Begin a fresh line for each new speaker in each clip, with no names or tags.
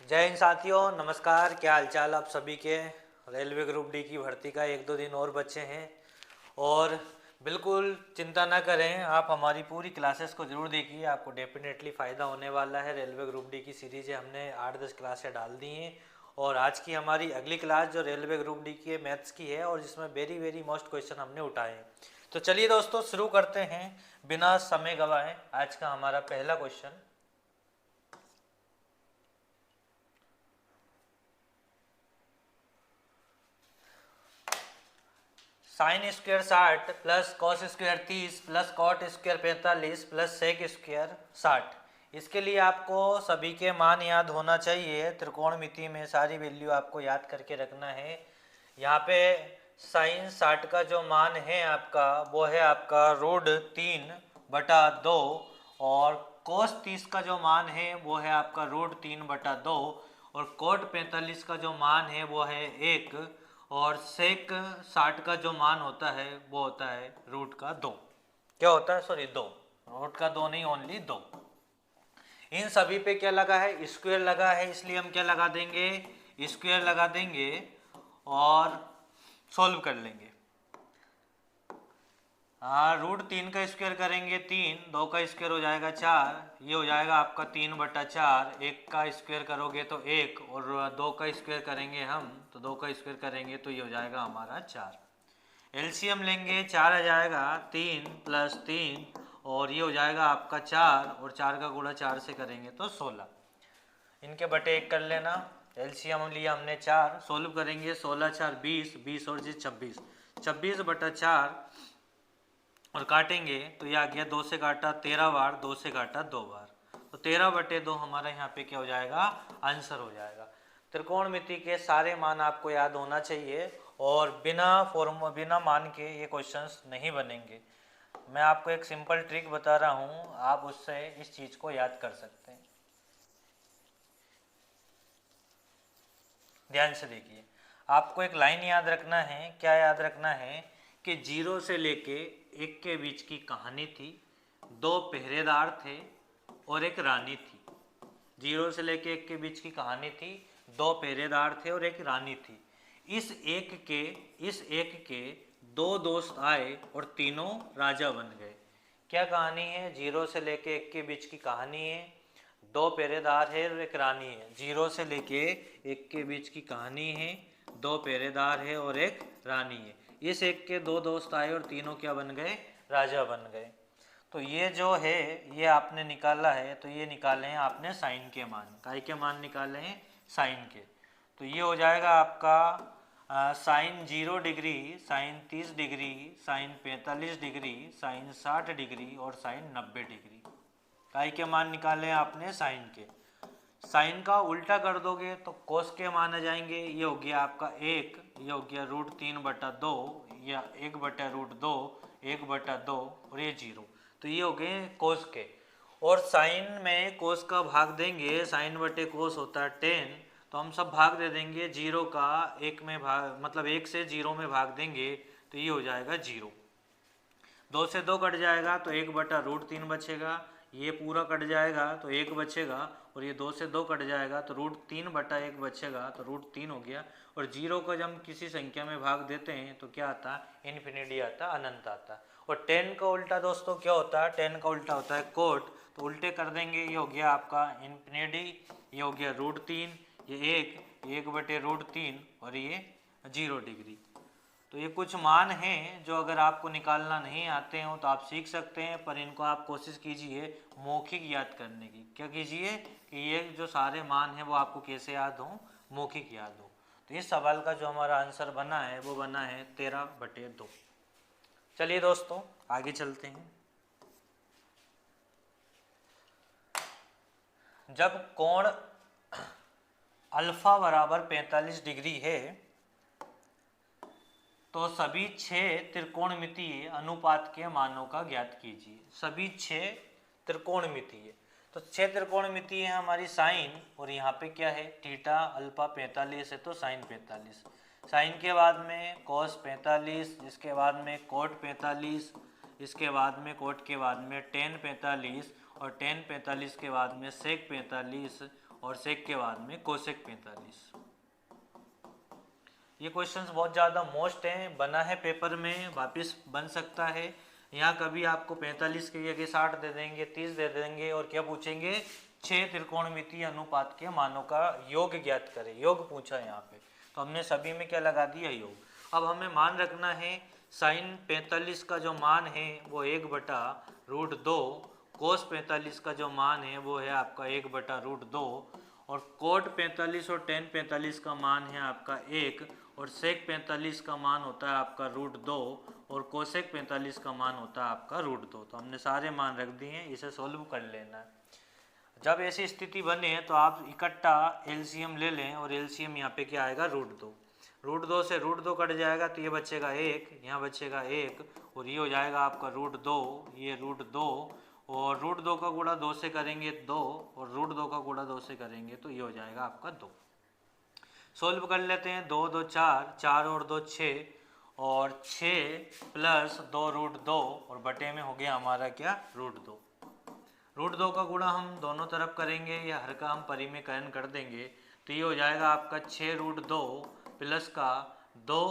जय हिंद साथियों, नमस्कार। क्या हालचाल आप सभी के। रेलवे ग्रुप डी की भर्ती का 1-2 दिन और बचे हैं और बिल्कुल चिंता ना करें, आप हमारी पूरी क्लासेस को ज़रूर देखिए, आपको डेफिनेटली फ़ायदा होने वाला है। रेलवे ग्रुप डी की सीरीज़ हमने 8-10 क्लासें डाल दी हैं और आज की हमारी अगली क्लास जो रेलवे ग्रुप डी की मैथ्स की है और जिसमें वेरी वेरी मोस्ट क्वेश्चन हमने उठाए हैं। तो चलिए दोस्तों शुरू करते हैं बिना समय गवाए। आज का हमारा पहला question, sine square 60 plus cos square 30 plus cot square 45 plus sec square 60। इसके लिए आपको सभी के मान याद होना चाहिए। त्रिकोणमिति में सारी वैल्यू आपको याद करके रखना है। यहाँ पे साइन 60 का जो मान है आपका वो है आपका √3/2 और कोस 30 का जो मान है वो है आपका √3/2 और कोट 45 का जो मान है वो है 1 और सेक 60 का जो मान होता है वो होता है √2। क्या होता है, सॉरी 2, √2 नहीं, ओनली 2। इन सभी पे क्या लगा है, स्क्वायर लगा है, इसलिए हम क्या लगा देंगे, स्क्वायर लगा देंगे और सॉल्व कर लेंगे। हाँ, √3 का स्क्वायर करेंगे 3, 2 का स्क्वायर हो जाएगा 4, ये हो जाएगा आपका 3/4। 1 का स्क्वायर करोगे तो 1 और 2 का स्क्वायर करेंगे हम तो 2 का स्क्वायर करेंगे तो ये हो जाएगा हमारा 4। एलसीएम लेंगे, 4 आ जाएगा, 3 + 3 और ये हो जाएगा आपका 4 और 4 का गुणा 4 से करेंगे तो 16। इनके बटे 1 कर लेना। एलसीएम लिया हमने 4, सोल्व करेंगे 16 × 4 = 20, 20 और 26, 26/4 और काटेंगे तो ये आ गया 2 से काटा 13 बार, 2 से काटा 2 बार, तो 13/2 हमारा यहाँ पे क्या हो जाएगा, आंसर हो जाएगा। त्रिकोणमिति के सारे मान आपको याद होना चाहिए और बिना मान के ये क्वेश्चंस नहीं बनेंगे। मैं आपको एक सिंपल ट्रिक बता रहा हूँ, आप उससे इस चीज़ को याद कर सकते हैं। ध्यान से देखिए, आपको एक लाइन याद रखना है। क्या याद रखना है कि 0 से लेके 1 के बीच की कहानी थी, 2 पहरेदार थे और एक रानी थी। 0 से लेके 1 के बीच की कहानी थी, 2 पहरेदार थे और एक रानी थी। इस एक के 2 दोस्त आए और तीनों राजा बन गए। क्या कहानी है, 0 से लेके 1 के बीच की कहानी है, 2 पहरेदार है और एक रानी है। 0 से लेके 1 के बीच की कहानी है, 2 पहरेदार है और एक रानी है। इस एक के 2 दोस्त आए और तीनों क्या बन गए, राजा बन गए। तो ये जो है ये आपने निकाला है, तो ये निकाले हैं आपने साइन के मान। काय के मान निकाले हैं, साइन के। तो ये हो जाएगा आपका sine 0 degree, sine 30 degree, sine 45 degree, sine 60 degree और साइन 90 डिग्री। काय के मान निकाले आपने साइन के। साइन का उल्टा कर दोगे तो कोस के मान आ जाएंगे। ये हो गया आपका 1, ये हो गया √3/2 या 1/√2, 1/2 और ये 0, तो ये हो गए कोस के। और साइन में कोस का भाग देंगे, साइन बटे कोस होता है 10, तो हम सब भाग दे देंगे 0 का 1 में भाग, मतलब 1 से 0 में भाग देंगे तो ये हो जाएगा 0। 2 से 2 कट जाएगा तो 1/√3 बचेगा, ये पूरा कट जाएगा तो 1 बचेगा और ये 2 से 2 कट जाएगा तो √3/1 बचेगा, तो √3 हो गया। और 0 को जब हम किसी संख्या में भाग देते हैं तो क्या आता है, इन्फिनिटी आता, अनंत आता। और 10 का उल्टा दोस्तों क्या होता है, 10 का उल्टा होता है कोट, तो उल्टे कर देंगे। ये हो गया आपका इन्फिनिटी, ये हो गया √3, ये 1/√3 और ये 0 डिग्री। तो ये कुछ मान हैं जो अगर आपको निकालना नहीं आते हो तो आप सीख सकते हैं, पर इनको आप कोशिश कीजिए मौखिक याद करने की। क्या कीजिए कि ये जो सारे मान हैं वो आपको कैसे याद हो, मौखिक याद हो। तो इस सवाल का जो हमारा आंसर बना है वो बना है 13/2। चलिए दोस्तों आगे चलते हैं। जब कोण अल्फा बराबर 45 डिग्री है तो सभी 6 त्रिकोणमितीय अनुपात के मानों का ज्ञात कीजिए। सभी 6 त्रिकोणमितीय, तो 6 त्रिकोणमितीय है हमारी साइन, और यहाँ पे क्या है थीटा अल्फा 45 है तो साइन 45, साइन के बाद में कॉस 45, इसके बाद में कोट 45, इसके बाद में कोट के बाद में टेन 45 और टेन 45 के बाद में सेक 45 और सेक के बाद में कोसेक 45। ये क्वेश्चंस बहुत ज़्यादा मोस्ट हैं, बना है पेपर में, वापस बन सकता है। यहाँ कभी आपको 45 की जगह 60 दे देंगे, 30 दे देंगे और क्या पूछेंगे, 6 त्रिकोणमितीय अनुपात के मानों का योग ज्ञात करें। योग पूछा है यहाँ पे, तो हमने सभी में क्या लगा दिया, योग। अब हमें मान रखना है साइन 45 का जो मान है वो 1/√2, कोस 45 का जो मान है वो है आपका 1/√2, और कोट 45 और टेन 45 का मान है आपका 1, और सेक 45 का मान होता है आपका √2, और कोसेक 45 का मान होता है आपका √2। तो हमने सारे मान रख दिए हैं, इसे सोल्व कर लेना है। जब ऐसी स्थिति बने तो आप इकट्ठा एलसीएम ले लें, और एलसीएम यहाँ पे क्या आएगा, √2। √2 से √2 कट जाएगा तो ये बचेगा 1, यहाँ बचेगा 1, और ये हो जाएगा आपका √2, ये √2, और √2 का गुणा 2 से करेंगे 2, और √2 का गुणा 2 से करेंगे तो ये हो जाएगा आपका 2। सोल्व कर लेते हैं, 2 2 4, 4 और 2 6, और 6 प्लस 2 √2, और बटे में हो गया हमारा क्या, √2। √2 का गुणा हम दोनों तरफ करेंगे या हर का हम परिमेयकरण कर देंगे, तो ये हो जाएगा आपका 6 √2 प्लस का 2,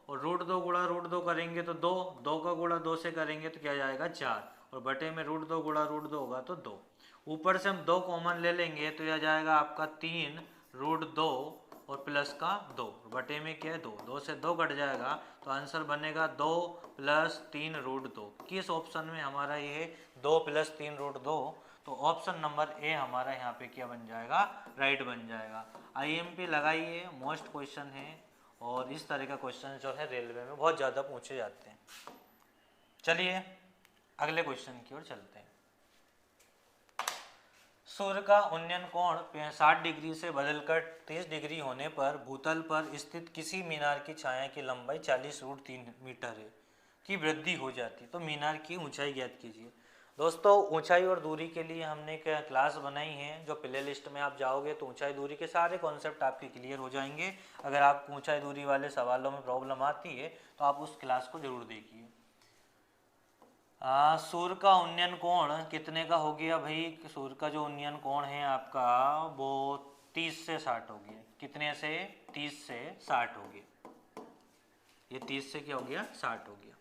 और √2 गुणा √2 करेंगे तो 2, 2 का गुणा 2 से करेंगे तो क्या जाएगा 4, और बटे में √2 गुणा √2 होगा तो 2। ऊपर से हम 2 कॉमन ले लेंगे तो यह जाएगा आपका 3 √2 और प्लस का 2, बटे में क्या है 2, 2 से 2 कट जाएगा तो आंसर बनेगा 2 + 3 √2। किस ऑप्शन में हमारा ये है 2 + 3 √2, तो ऑप्शन नंबर ए हमारा यहाँ पे क्या बन जाएगा, राइट बन जाएगा। आईएमपी लगाइए, मोस्ट क्वेश्चन है, और इस तरह का क्वेश्चन जो है रेलवे में बहुत ज़्यादा पूछे जाते हैं। चलिए अगले क्वेश्चन की ओर चलते हैं। सूर्य का उन्नयन कोण 60 डिग्री से बदलकर 30 डिग्री होने पर भूतल पर स्थित किसी मीनार की छाया की लंबाई 40√3 मीटर है की वृद्धि हो जाती है, तो मीनार की ऊंचाई ज्ञात कीजिए। दोस्तों ऊंचाई और दूरी के लिए हमने एक क्लास बनाई है, जो प्ले लिस्ट में आप जाओगे तो ऊंचाई दूरी के सारे कॉन्सेप्ट आपके क्लियर हो जाएंगे। अगर आपको ऊंचाई दूरी वाले सवालों में प्रॉब्लम आती है तो आप उस क्लास को जरूर देखिए। सूर्य का उन्नयन कोण कितने का हो गया भाई, सूर्य का जो उन्नयन कोण है आपका वो 30 से 60 हो गया। कितने से, 30 से 60 हो गया। ये 30 से क्या हो गया, 60 हो गया।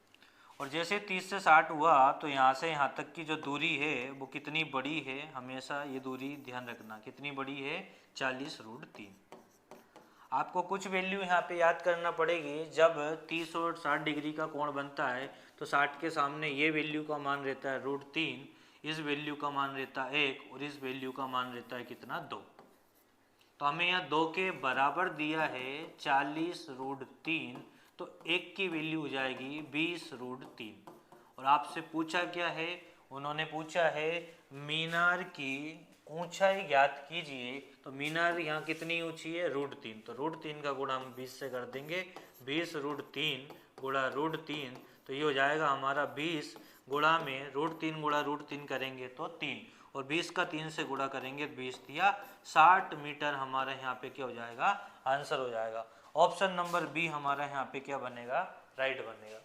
और जैसे 30 से 60 हुआ तो यहाँ से यहाँ तक की जो दूरी है वो कितनी बड़ी है, हमेशा ये दूरी ध्यान रखना कितनी बड़ी है, 40√3। आपको कुछ वैल्यू यहाँ पे याद करना पड़ेगी। जब 30 और 60 डिग्री का कोण बनता है तो 60 के सामने ये वैल्यू का मान रहता है √3, इस वैल्यू का मान रहता है 1, और इस वैल्यू का मान रहता है कितना, 2। तो हमें यहाँ 2 के बराबर दिया है 40√3, तो 1 की वैल्यू हो जाएगी 20√3। और आपसे पूछा क्या है, उन्होंने पूछा है मीनार की ऊंचाई ज्ञात कीजिए। तो मीनार यहाँ कितनी ऊंची है, √3, तो √3 का गुणा हम 20 से कर देंगे, 20√3 गुणा √3, तो ये हो जाएगा हमारा 20 गुणा में √3 गुणा √3 करेंगे तो 3, और 20 का 3 से गुणा करेंगे 20 दिया 60 मीटर हमारा यहाँ पे क्या हो जाएगा, आंसर हो जाएगा। ऑप्शन नंबर बी हमारा यहाँ पे क्या बनेगा, राइट बनेगा।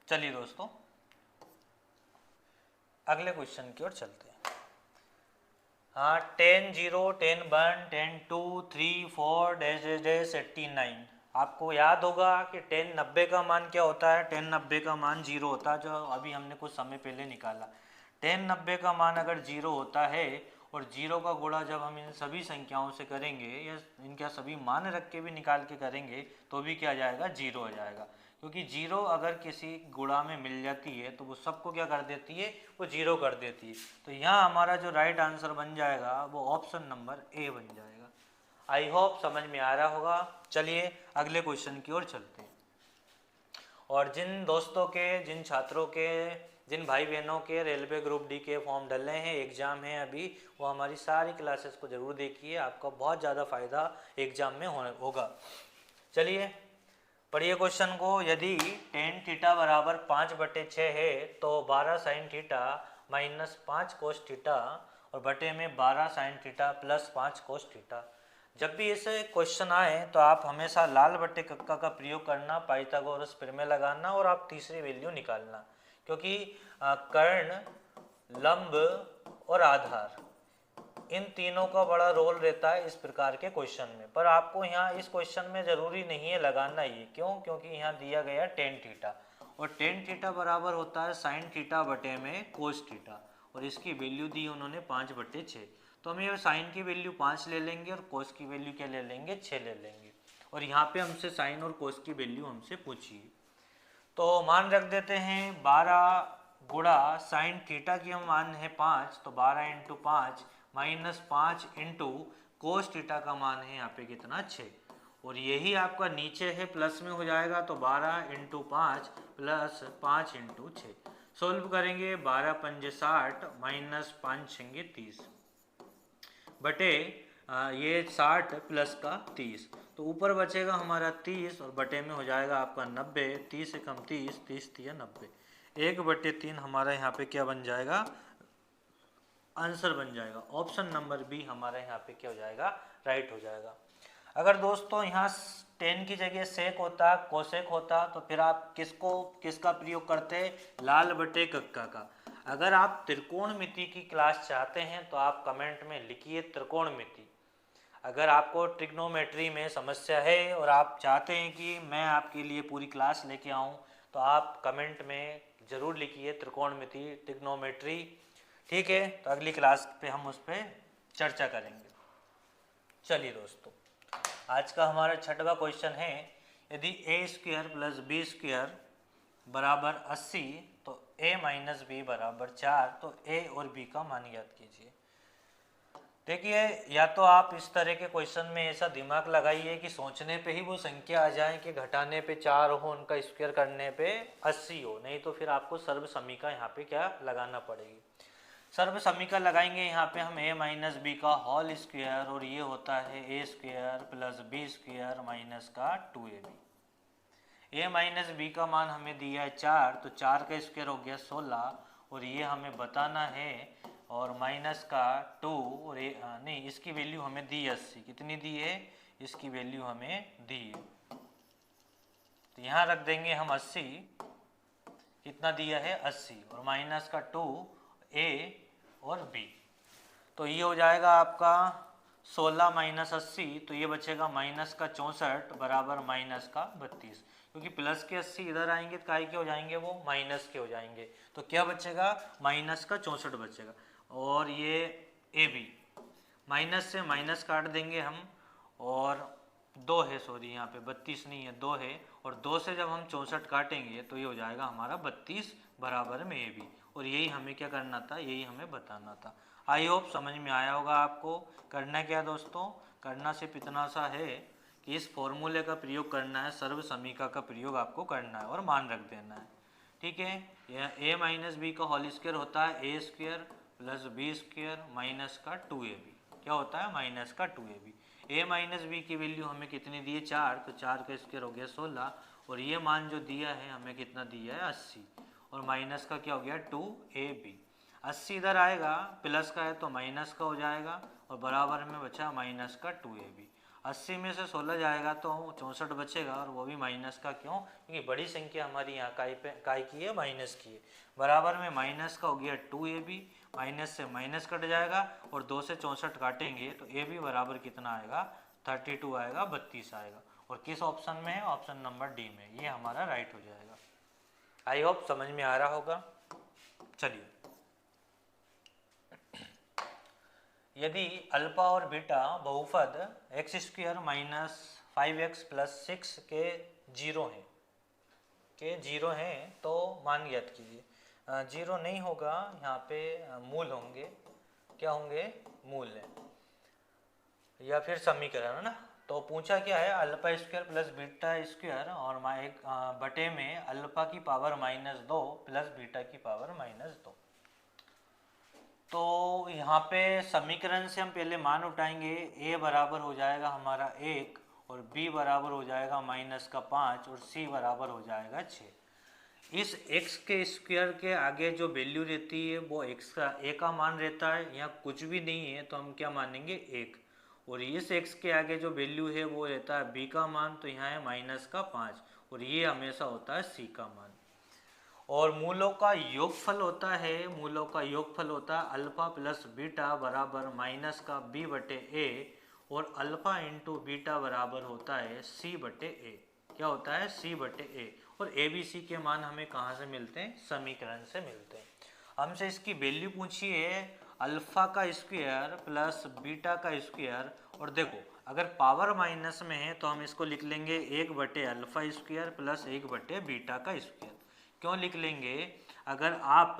चलिए दोस्तों अगले क्वेश्चन की ओर चलते हैं। हाँ 10 0 10 1 10 2 3 4 डैश 89। आपको याद होगा कि 10 90 का मान क्या होता है, 10 90 का मान 0 होता है, जो अभी हमने कुछ समय पहले निकाला। 10 90 का मान अगर 0 होता है और 0 का गुणा जब हम इन सभी संख्याओं से करेंगे या इनका सभी मान रख के भी निकाल के करेंगे तो भी क्या जाएगा, 0 हो जाएगा। क्योंकि 0 अगर किसी गुणा में मिल जाती है तो वो सबको क्या कर देती है, वो 0 कर देती है। तो यहाँ हमारा जो राइट आंसर बन जाएगा वो ऑप्शन नंबर ए बन जाएगा। आई होप समझ में आ रहा होगा। चलिए अगले क्वेश्चन की ओर चलते हैं। और जिन दोस्तों के, जिन छात्रों के, जिन भाई बहनों के रेलवे ग्रुप डी के फॉर्म डले हैं, एग्ज़ाम है अभी, वो हमारी सारी क्लासेस को ज़रूर देखिए, आपका बहुत ज़्यादा फ़ायदा एग्ज़ाम में होगा। चलिए पढ़िए क्वेश्चन को। यदि tan थीटा बराबर 5/6 है तो 12 sin theta minus 5 cos theta और बटे में 12 sin theta plus 5 cos theta. जब भी ऐसे क्वेश्चन आए तो आप हमेशा लाल बट्टे कक्का का प्रयोग करना, पाइथागोरस प्रमेय लगाना और आप तीसरी वैल्यू निकालना। क्योंकि कर्ण, लंब और आधार इन तीनों का बड़ा रोल रहता है इस प्रकार के क्वेश्चन में। पर आपको यहाँ इस क्वेश्चन में ज़रूरी नहीं है लगाना ये, क्यों? क्योंकि यहाँ दिया गया टेन थीटा, और टेन थीटा बराबर होता है साइन थीटा बटे में कोस थीटा, और इसकी वैल्यू दी उन्होंने 5/6। तो हम ये साइन की वैल्यू 5 ले लेंगे और कोस की वैल्यू क्या ले लेंगे, 6 ले लेंगे। और यहाँ पे हमसे साइन और कोस की वैल्यू हमसे पूछी है, तो मान रख देते हैं 12 गुणा साइन थीटा की हम मान है 5, तो 12 into 5 minus 5 into cos theta का मान है यहाँ पे कितना, 6। और यही आपका नीचे है प्लस में हो जाएगा, तो 12 इंटू 5 प्लस 5 इंटू 6। सोल्व करेंगे 12 पंजे 60 माइनस 5 छंगे 30 बटे ये 60 प्लस का 30, तो ऊपर बचेगा हमारा 30 और बटे में हो जाएगा आपका 90। 30 से कम 30, 30 तिया 90, 1/3 हमारा यहाँ पे क्या बन जाएगा, आंसर बन जाएगा। ऑप्शन नंबर बी हमारा यहाँ पे क्या हो जाएगा, राइट हो जाएगा। अगर दोस्तों यहाँ टेन की जगह सेक होता, कोसेक होता, तो फिर आप किसका प्रयोग करते, लाल बटे कक्का का। अगर आप त्रिकोणमिति की क्लास चाहते हैं तो आप कमेंट में लिखिए त्रिकोणमिति। अगर आपको ट्रिग्नोमेट्री में समस्या है और आप चाहते हैं कि मैं आपके लिए पूरी क्लास लेके आऊं, तो आप कमेंट में ज़रूर लिखिए त्रिकोणमिति, ट्रिग्नोमेट्री। ठीक है, तो अगली क्लास पे हम उस पर चर्चा करेंगे। चलिए दोस्तों, आज का हमारा 6वां क्वेश्चन है, यदि a² प्लस b² बराबर 80 तो a माइनस बी बराबर 4, तो a और b का मान ज्ञात कीजिए। देखिए, या तो आप इस तरह के क्वेश्चन में ऐसा दिमाग लगाइए कि सोचने पे ही वो संख्या आ जाए कि घटाने पे 4 हो, उनका स्क्वायर करने पे 80 हो, नहीं तो फिर आपको सर्व समीका यहाँ पे क्या लगाना पड़ेगी। सर्व समीका लगाएंगे यहाँ पे हम a माइनस बी का होल स्क्वायर, और ये होता है a² प्लस b² माइनस का 2ab। a माइनस बी का मान हमें दिया है 4, तो 4 का स्क्वायर हो गया 16, और ये हमें बताना है, और माइनस का 2, और नहीं, इसकी वैल्यू हमें दी 80। कितनी दी है, इसकी वैल्यू हमें दी है, तो यहाँ रख देंगे हम 80। कितना दिया है, 80, और माइनस का 2 a और b, तो ये हो जाएगा आपका 16 माइनस 80, तो ये बचेगा माइनस का 64 बराबर माइनस का 32, क्योंकि प्लस के 80 इधर आएंगे तो काय के हो जाएंगे, वो माइनस के हो जाएंगे, तो क्या बचेगा, माइनस का 64 बचेगा। और ये ए बी, माइनस से माइनस काट देंगे हम, और 2 है, सॉरी यहाँ पे 32 नहीं है, 2 है, और 2 से जब हम 64 काटेंगे तो ये हो जाएगा हमारा 32 बराबर में ए बी, और यही हमें क्या करना था, यही हमें बताना था। आई होप समझ में आया होगा आपको। करना क्या दोस्तों, करना सिर्फ इतना सा है कि इस फॉर्मूले का प्रयोग करना है, सर्व समीका का प्रयोग आपको करना है और मान रख देना है। ठीक है, यह a माइनस बी का होल स्क्वायर होता है a² प्लस b² माइनस का 2ab। क्या होता है, माइनस का 2ab। a माइनस बी की वैल्यू हमें कितनी दी है, 4, तो 4 का स्क्वायर हो गया 16, और ये मान जो दिया है हमें कितना दिया है, 80, और माइनस का क्या हो गया, 2ab। 80 इधर आएगा, प्लस का है तो माइनस का हो जाएगा, और बराबर में बचा माइनस का 2ab। 80 में से 16 जाएगा तो 64 बचेगा, और वो भी माइनस का। क्यों, क्योंकि बड़ी संख्या हमारी यहाँ काय की है, माइनस की है। बराबर में माइनस का हो गया 2ab, माइनस से माइनस कट जाएगा, और 2 से 64 काटेंगे तो ab बराबर कितना आएगा, 32 आएगा, 32 आएगा। और किस ऑप्शन में है, ऑप्शन नंबर डी में, ये हमारा राइट हो जाएगा। आई होप समझ में आ रहा होगा। चलिए, यदि अल्फा और बीटा बहुपद x² माइनस 5x प्लस 6 के 0 हैं तो मान ज्ञात कीजिए। 0 नहीं होगा, यहाँ पे मूल होंगे। क्या होंगे, मूल है, या फिर समीकरण है ना। तो पूछा क्या है, α² प्लस β² और बटे में अल्फा की पावर -2 प्लस बीटा की पावर -2। तो यहाँ पे समीकरण से हम पहले मान उठाएंगे। a बराबर हो जाएगा हमारा 1, और b बराबर हो जाएगा -5, और c बराबर हो जाएगा 6। इस x के स्क्वायर के आगे जो वैल्यू रहती है वो x का a का मान रहता है। यहाँ कुछ भी नहीं है तो हम क्या मानेंगे, 1, और इस x के आगे जो वैल्यू है वो रहता है b का मान, तो यहाँ है -5, और ये हमेशा होता है c का मान। और मूलों का योगफल होता है, मूलों का योगफल होता है अल्फा प्लस बीटा बराबर माइनस का बी बटे ए, और अल्फा इंटू बीटा बराबर होता है सी बटे ए। क्या होता है? सी बटे ए। और ए बी सी के मान हमें कहाँ से मिलते हैं? समीकरण से मिलते हैं। हमसे इसकी वैल्यू पूछी है अल्फा का स्क्वायर प्लस बीटा का स्क्वायर, और देखो अगर पावर माइनस में है तो हम इसको लिख लेंगे 1 बटे अल्फा स्क्वायर प्लस 1 बटे बीटा का स्क्वायर। क्यों लिख लेंगे? अगर आप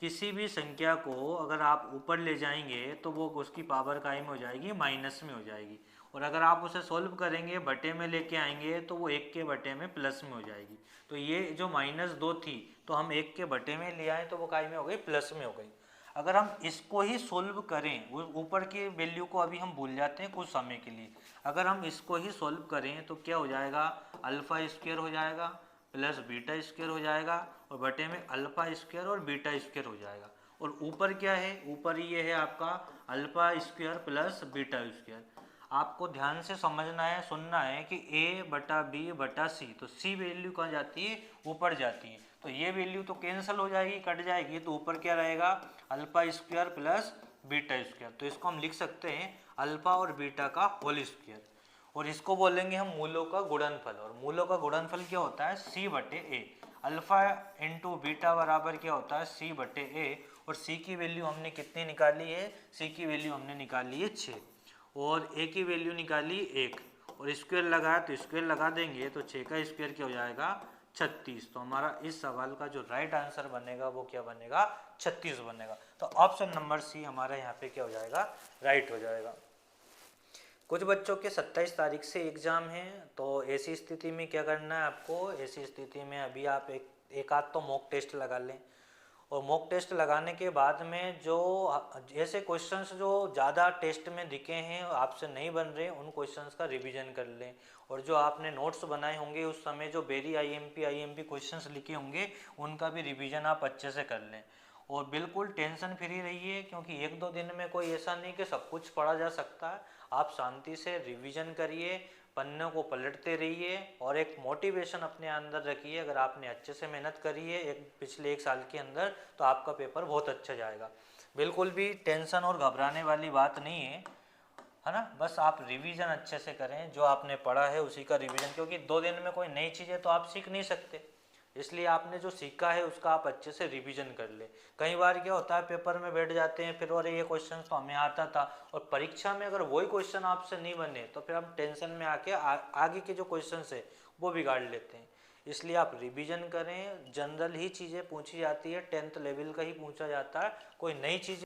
किसी भी संख्या को अगर आप ऊपर ले जाएंगे तो वो उसकी पावर काय में हो जाएगी? माइनस में हो जाएगी। और अगर आप उसे सोल्व करेंगे बटे में लेके आएंगे तो वो 1 के बटे में प्लस में हो जाएगी। तो ये जो -2 थी तो हम 1 के बटे में ले आए तो वो काय में हो गई? प्लस में हो गई। अगर हम इसको ही सोल्व करें, वो ऊपर की वैल्यू को अभी हम भूल जाते हैं कुछ समय के लिए, अगर हम इसको ही सोल्व करें तो क्या हो जाएगा? अल्फा स्क्वायर हो जाएगा प्लस बीटा स्क्वायर हो जाएगा, और बटे में अल्फा स्क्वायर और बीटा स्क्वायर हो जाएगा। और ऊपर क्या है? ऊपर ये है आपका alpha square plus beta square. आपको ध्यान से समझना है, सुनना है कि a बटा बी बटा सी, तो सी वैल्यू कहाँ जाती है? ऊपर जाती है। तो ये वैल्यू तो कैंसिल हो जाएगी, कट जाएगी, तो ऊपर क्या रहेगा? Alpha square plus beta square. तो इसको हम लिख सकते हैं अल्फा और बीटा का होल स्क्वायर, और इसको बोलेंगे हम मूलों का गुणनफल। और मूलों का गुणनफल क्या होता है? सी बटे ए। अल्फा इंटू बीटा बराबर क्या होता है? सी बटे ए। और सी की वैल्यू हमने कितनी निकाली है? सी की वैल्यू हमने निकाली है 6, और ए की वैल्यू निकाली 1, और स्क्वायर लगाया तो स्क्वायर लगा देंगे तो 6 का स्क्वायर क्या हो जाएगा? 36। तो हमारा इस सवाल का जो राइट आंसर बनेगा वो क्या बनेगा? 36 बनेगा। तो ऑप्शन नंबर सी हमारा यहाँ पे क्या हो जाएगा? राइट हो जाएगा। कुछ बच्चों के 27 तारीख से एग्ज़ाम है, तो ऐसी स्थिति में क्या करना है आपको? ऐसी स्थिति में अभी आप एक आध तो मॉक टेस्ट लगा लें, और मॉक टेस्ट लगाने के बाद में जो ऐसे क्वेश्चंस जो ज़्यादा टेस्ट में दिखे हैं आपसे नहीं बन रहे, उन क्वेश्चंस का रिवीजन कर लें। और जो आपने नोट्स बनाए होंगे उस समय जो वेरी आईएमपी क्वेश्चंस लिखे होंगे उनका भी रिवीजन आप अच्छे से कर लें। और बिल्कुल टेंशन फ्री रहिए, क्योंकि 1-2 दिन में कोई ऐसा नहीं कि सब कुछ पढ़ा जा सकता है। आप शांति से रिवीजन करिए, पन्नों को पलटते रहिए, और एक मोटिवेशन अपने अंदर रखिए। अगर आपने अच्छे से मेहनत करी है पिछले 1 साल के अंदर तो आपका पेपर बहुत अच्छा जाएगा। बिल्कुल भी टेंशन और घबराने वाली बात नहीं है ना? बस आप रिवीजन अच्छे से करें, जो आपने पढ़ा है उसी का रिवीजन, क्योंकि 2 दिन में कोई नई चीज़ें तो आप सीख नहीं सकते, इसलिए आपने जो सीखा है उसका आप अच्छे से रिवीजन कर ले। कई बार क्या होता है, पेपर में बैठ जाते हैं फिर, और ये क्वेश्चन तो हमें आता था, और परीक्षा में अगर वही क्वेश्चन आपसे नहीं बने तो फिर हम टेंशन में आके आगे के जो क्वेश्चन है वो बिगाड़ लेते हैं। इसलिए आप रिवीजन करें। जनरल ही चीज़ें पूछी जाती है, 10th लेवल का ही पूछा जाता है, कोई नई चीज़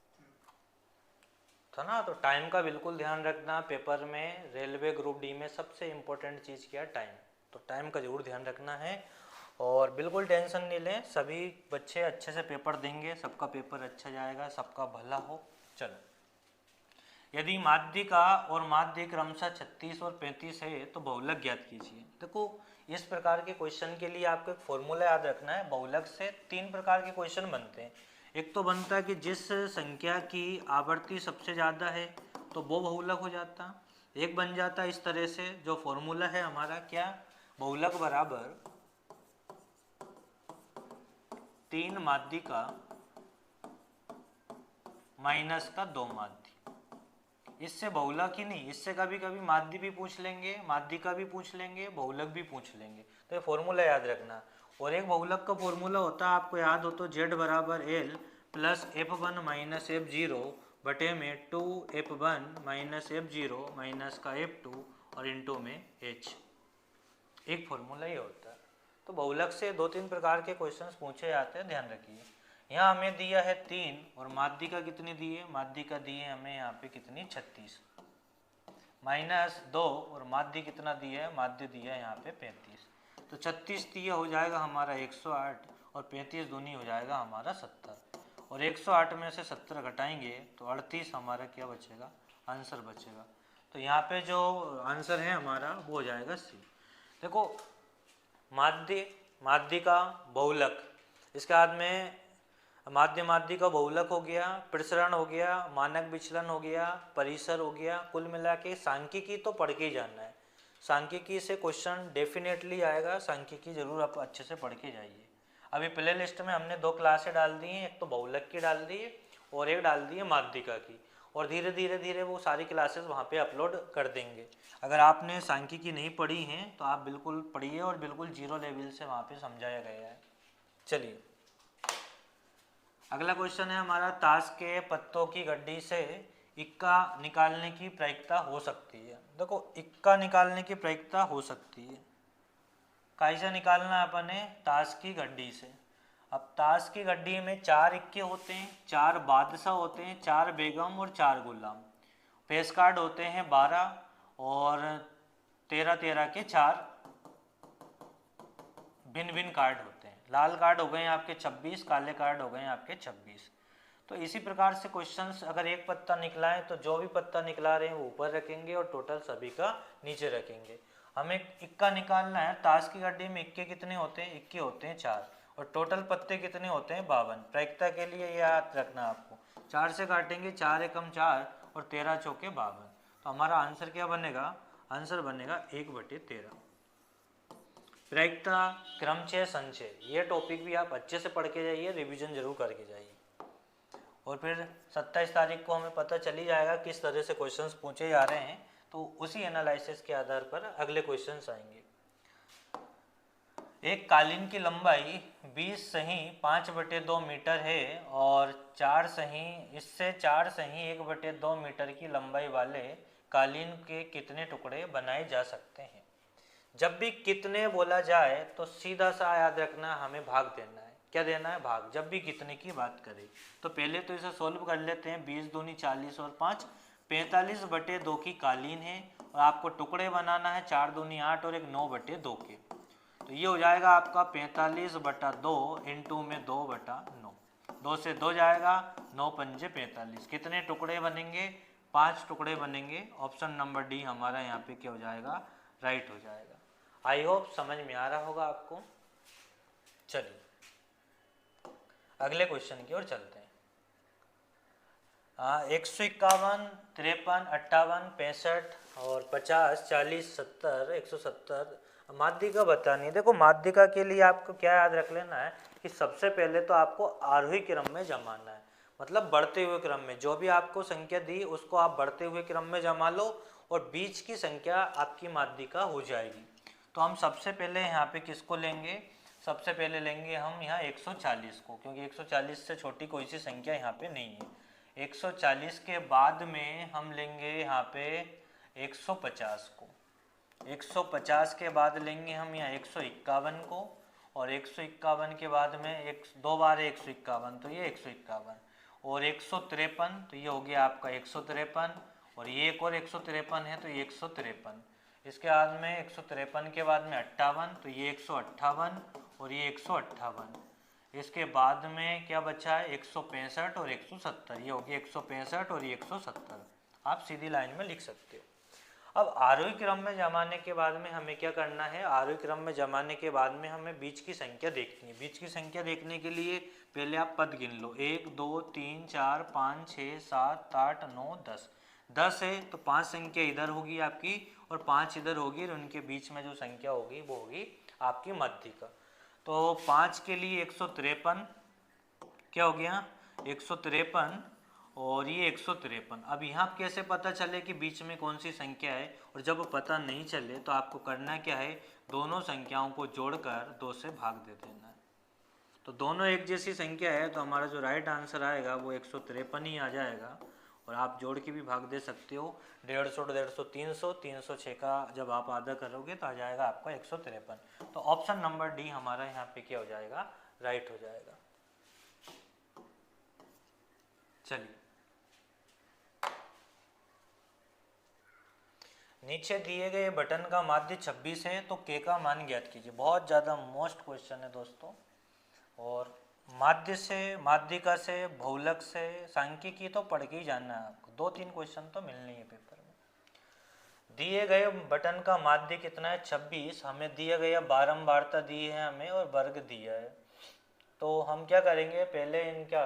था ना। तो टाइम का बिल्कुल ध्यान रखना। पेपर में रेलवे ग्रुप डी में सबसे इम्पोर्टेंट चीज़ क्या है? टाइम। तो टाइम का जरूर ध्यान रखना है, और बिल्कुल टेंशन नहीं लें। सभी बच्चे अच्छे से पेपर देंगे, सबका पेपर अच्छा जाएगा, सबका भला हो। चलो, यदि माध्य का और माध्य क्रमशः 36 और 35 है तो बहुलक ज्ञात कीजिए। देखो, इस प्रकार के क्वेश्चन के लिए आपको एक फॉर्मूला याद रखना है। बहुलक से 3 प्रकार के क्वेश्चन बनते हैं। एक तो बनता है कि जिस संख्या की आवर्ती सबसे ज़्यादा है तो वो बहुलक हो जाता। एक बन जाता इस तरह से, जो फॉर्मूला है हमारा क्या? बहुलक बराबर 3 माध्य का माइनस का 2 माध्य। इससे बहुलक ही नहीं, इससे कभी कभी माध्य भी पूछ लेंगे, माध्य का भी पूछ लेंगे, बहुलक भी पूछ लेंगे। तो ये फॉर्मूला याद रखना। और एक बहुलक का फॉर्मूला होता है, आपको याद हो तो, Z बराबर L plus F1 minus F0 बटे में 2F1 माइनस F0 माइनस का F2 और इंटू में H। एक फॉर्मूला ही होता है। तो बहुलक से 2-3 प्रकार के क्वेश्चंस पूछे जाते हैं, ध्यान रखिए। यहाँ हमें दिया है 3, और माध्य का कितनी दी है? माध्य का दी है हमें यहाँ पे कितनी? 36 माइनस 2, और माध्य कितना दिया है? माध्य दिया है यहाँ पे 35। तो 36 दिया हो जाएगा हमारा 108, और 35 दूनी हो जाएगा हमारा 70, और 108 में से 70 घटाएंगे तो 38 हमारा क्या बचेगा? आंसर बचेगा। तो यहाँ पे जो आंसर है हमारा वो हो जाएगा सी। देखो, माध्य का बहुलक, इसके बाद में माध्य का बहुलक हो गया, प्रसरण हो गया, मानक विचलन हो गया, परिसर हो गया। कुल मिला के सांख्यिकी तो पढ़ के ही जाना है। सांख्यिकी से क्वेश्चन डेफिनेटली आएगा, सांख्यिकी जरूर आप अच्छे से पढ़ के जाइए। अभी प्ले लिस्ट में हमने 2 क्लासें डाल दी हैं, एक तो बहुलक की डाल दी है और एक डाल दी है माध्यिका की, और धीरे धीरे वो सारी क्लासेस वहाँ पे अपलोड कर देंगे। अगर आपने सांख्यिकी नहीं पढ़ी हैं तो आप बिल्कुल पढ़िए, और बिल्कुल जीरो लेवल से वहाँ पे समझाया गया है। चलिए अगला क्वेश्चन है हमारा, ताश के पत्तों की गड्डी से इक्का निकालने की प्रायिकता हो सकती है। देखो इक्का निकालने की प्रायिकता हो सकती है, कैसे निकालना है अपन ने, ताश की गड्डी से। अब ताश की गड्डी में 4 इक्के होते हैं, 4 बादशाह होते हैं, 4 बेगम और 4 गुलाम। पेश कार्ड होते हैं 12 और 13 के 4 भिन्न भिन्न कार्ड होते हैं। लाल कार्ड हो गए हैं आपके 26, काले कार्ड हो गए हैं आपके 26। तो इसी प्रकार से क्वेश्चंस, अगर एक पत्ता निकला है तो जो भी पत्ता निकला रहे हैं वो ऊपर रखेंगे और टोटल सभी का नीचे रखेंगे। हमें इक्का निकालना है। ताश की गड्डी में इक्के कितने होते हैं, इक्के होते हैं 4, और टोटल पत्ते कितने होते हैं 52। प्रायिकता के लिए याद रखना आपको, 4 से काटेंगे, 4 एकम 4 और 13 चौके 52। तो हमारा आंसर क्या बनेगा, आंसर बनेगा 1/13। प्रायिकता, क्रमचय, संचय, ये टॉपिक भी आप अच्छे से पढ़ के जाइए, रिवीजन जरूर करके जाइए, और फिर 27 तारीख को हमें पता चल ही जाएगा किस तरह से क्वेश्चंस पूछे जा रहे हैं, तो उसी एनालिसिस के आधार पर अगले क्वेश्चंस आएंगे। एक कालीन की लंबाई 20 सही 5/2 मीटर है और 4 सही इससे 4 सही 1/2 मीटर की लंबाई वाले कालीन के कितने टुकड़े बनाए जा सकते हैं। जब भी कितने बोला जाए तो सीधा सा याद रखना, हमें भाग देना है। क्या देना है, भाग। जब भी कितने की बात करें तो पहले तो इसे सोल्व कर लेते हैं। 20 दूनी 40 और 5 45/2 की कालीन है, और आपको टुकड़े बनाना है 4 दूनी 8 और एक 9/2 के। तो ये हो जाएगा आपका 45/2 इंटू में 2/9, 2 से 2 जाएगा, 9 पंजे 45। कितने टुकड़े बनेंगे, 5 टुकड़े बनेंगे। ऑप्शन नंबर डी हमारा यहाँ पे क्या हो जाएगा, राइट हो जाएगा। आई होप समझ में आ रहा होगा आपको। चलिए अगले क्वेश्चन की ओर चलते हैं। 151, 53, 58, 65 और 50, 40, 70, 170 माध्यिका बतानी है। देखो माध्यिका के लिए आपको क्या याद रख लेना है कि सबसे पहले तो आपको आरोही क्रम में जमाना है, मतलब बढ़ते हुए क्रम में। जो भी आपको संख्या दी उसको आप बढ़ते हुए क्रम में जमा लो, और बीच की संख्या आपकी माध्यिका हो जाएगी। तो हम सबसे पहले यहाँ पे किसको लेंगे, सबसे पहले लेंगे हम यहाँ 140 को, क्योंकि 140 से छोटी कोई सी संख्या यहाँ पे नहीं है। 140 के बाद में हम लेंगे यहाँ पे 150 को, 150 के बाद लेंगे हम यहाँ 151 को, और 151 के बाद में एक 2 बार 151 तो ये 151, और 153 तो ये हो गया आपका 153, और ये एक और 153 है तो ये 153। इसके बाद में 153 के बाद में 58 तो ये 158 और ये 158। इसके बाद में क्या बचा है, 165 और 170। ये हो गया 165 और ये 170। आप सीधी लाइन में लिख सकते हो। अब आरोही क्रम में जमाने के बाद में हमें क्या करना है, आरोही क्रम में जमाने के बाद में हमें बीच की संख्या देखनी है। बीच की संख्या देखने के लिए पहले आप पद गिन लो, 1 2 3 4 5 6 7 8 9 10। 10 है तो 5 संख्या इधर होगी आपकी और 5 इधर होगी, और उनके बीच में जो संख्या होगी वो होगी आपकी माध्यिका। तो 5 के लिए 153, क्या हो गया 153, और ये 153। अब यहाँ कैसे पता चले कि बीच में कौन सी संख्या है, और जब पता नहीं चले तो आपको करना क्या है, दोनों संख्याओं को जोड़कर 2 से भाग दे देना है। तो दोनों एक जैसी संख्या है तो हमारा जो राइट आंसर आएगा वो 153 ही आ जाएगा, और आप जोड़ के भी भाग दे सकते हो। 150, 150, 300, 306 का जब आप आधा करोगे तो आ जाएगा आपका 153। तो ऑप्शन नंबर डी हमारा यहाँ पे क्या हो जाएगा, राइट हो जाएगा। चलिए नीचे दिए गए बटन का माध्य 26 है तो के का मान ज्ञात कीजिए। बहुत ज़्यादा मोस्ट क्वेश्चन है दोस्तों, और माध्य से, माध्यिका से, बहुलक से, सांख्यिकी तो पढ़ के ही जानना है आपको। 2-3 क्वेश्चन तो मिलने ही है पेपर में। दिए गए बटन का माध्य कितना है, 26। हमें दिया गया बारंबारता दी है हमें, और वर्ग दिया है। तो हम क्या करेंगे, पहले इनका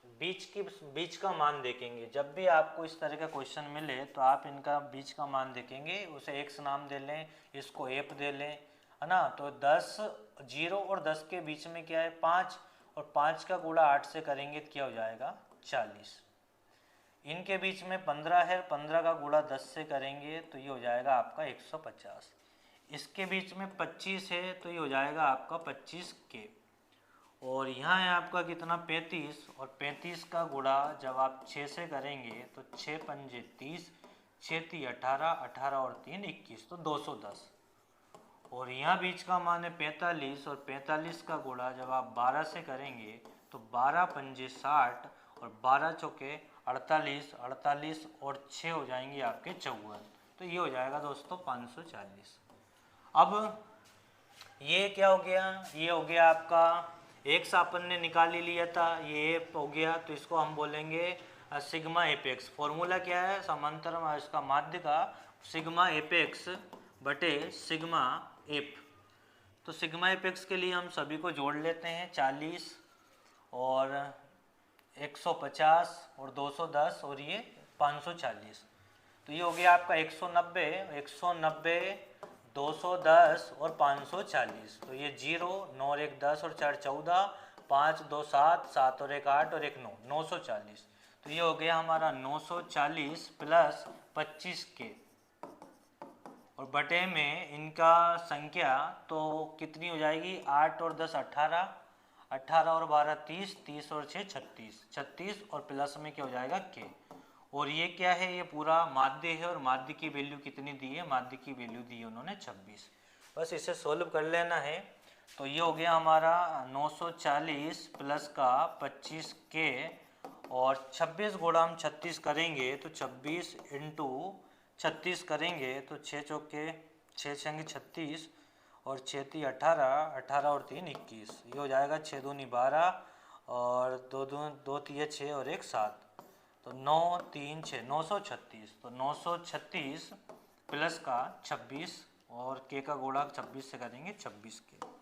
बीच का मान देखेंगे। जब भी आपको इस तरह का क्वेश्चन मिले तो आप इनका बीच का मान देखेंगे, उसे एक्स नाम दे लें, इसको एफ दे लें, है ना। तो 10 0 और 10 के बीच में क्या है 5, और 5 का गुणा 8 से करेंगे तो क्या हो जाएगा 40। इनके बीच में 15 है, 15 का गुणा 10 से करेंगे तो ये हो जाएगा आपका 150। इसके बीच में 25 है तो ये हो जाएगा आपका 25 के। और यहाँ है आपका कितना 35, और 35 का गुणा जब आप 6 से करेंगे तो 6 पंजे 30, 6 ती 18, 18 और 3 21, तो 210। और यहाँ बीच का मान है 45, और 45 का गुणा जब आप 12 से करेंगे तो 12 पंजे 60, और 12 चौके 48, 48 और 6 हो जाएंगे आपके 54, तो ये हो जाएगा दोस्तों 540। अब ये क्या हो गया, ये हो गया आपका एक्स अपन ने निकाल ही लिया था, ये हो गया, तो इसको हम बोलेंगे सिग्मा एपेक्स। फॉर्मूला क्या है समांतर इसका माध्य का सिग्मा एपेक्स बटे सिग्मा एप। तो सिग्मा एपेक्स के लिए हम सभी को जोड़ लेते हैं 40 और 150 और 210 और ये 540। तो ये हो गया आपका 190, 190, 210 और 540। तो ये 0, 9 और 1 10 और 4 14, 5 2 7, 7 और 1 8 और 1 9, 940। तो ये हो गया हमारा 940 प्लस 25 के, और बटे में इनका संख्या तो कितनी हो जाएगी 8 और 10 18, 18 और 12 30, 30 और 6 36, 36 और प्लस में क्या हो जाएगा के। और ये क्या है, ये पूरा माध्य है, और माध्य की वैल्यू कितनी दी है, माध्य की वैल्यू दी है उन्होंने 26। बस इसे सोल्व कर लेना है। तो ये हो गया हमारा 940 प्लस का 25 के, और 26 गुणा हम 36 करेंगे तो 26 इंटू 36 करेंगे तो 6 चौके 6 छंगे 36, और 6 ती 18, 18 और 3 21, ये हो जाएगा 6 दूनी 12, और 2 तीय 6 और 1 7, तो 9 3 6 936। तो 936 प्लस का 26 और के का गुणा 26 से करेंगे 26 के।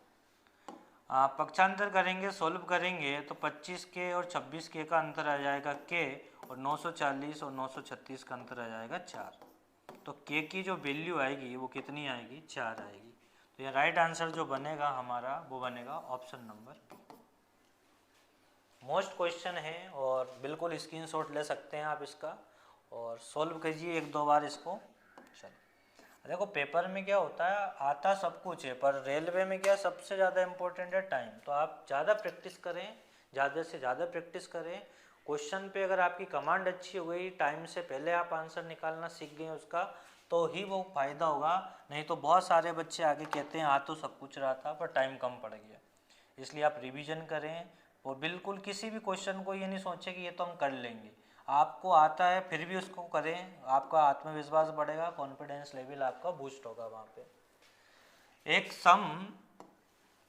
पक्षांतर करेंगे, सोल्व करेंगे तो 25 के और 26 के का अंतर आ जाएगा के, और 940 और 936 का अंतर आ जाएगा 4। तो के की जो वैल्यू आएगी वो कितनी आएगी 4 आएगी। तो ये राइट आंसर जो बनेगा हमारा वो बनेगा option number B. Most question है और बिल्कुल स्क्रीनशॉट ले सकते हैं आप इसका, और सॉल्व कीजिए 1-2 बार इसको। चलो देखो पेपर में क्या होता है, आता सब कुछ है, पर रेलवे में क्या सबसे ज़्यादा इम्पोर्टेंट है टाइम। तो आप ज़्यादा प्रैक्टिस करें, ज़्यादा से ज़्यादा प्रैक्टिस करें। क्वेश्चन पे अगर आपकी कमांड अच्छी हो गई, टाइम से पहले आप आंसर निकालना सीख गए उसका, तो ही वो फ़ायदा होगा। नहीं तो बहुत सारे बच्चे आगे कहते हैं आ तो सब कुछ रहा था पर टाइम कम पड़ गया। इसलिए आप रिवीजन करें, और बिल्कुल किसी भी क्वेश्चन को ये नहीं सोचें कि ये तो हम कर लेंगे। आपको आता है फिर भी उसको करें, आपका आत्मविश्वास बढ़ेगा, कॉन्फिडेंस लेवल आपका बूस्ट होगा। वहाँ पे एक सम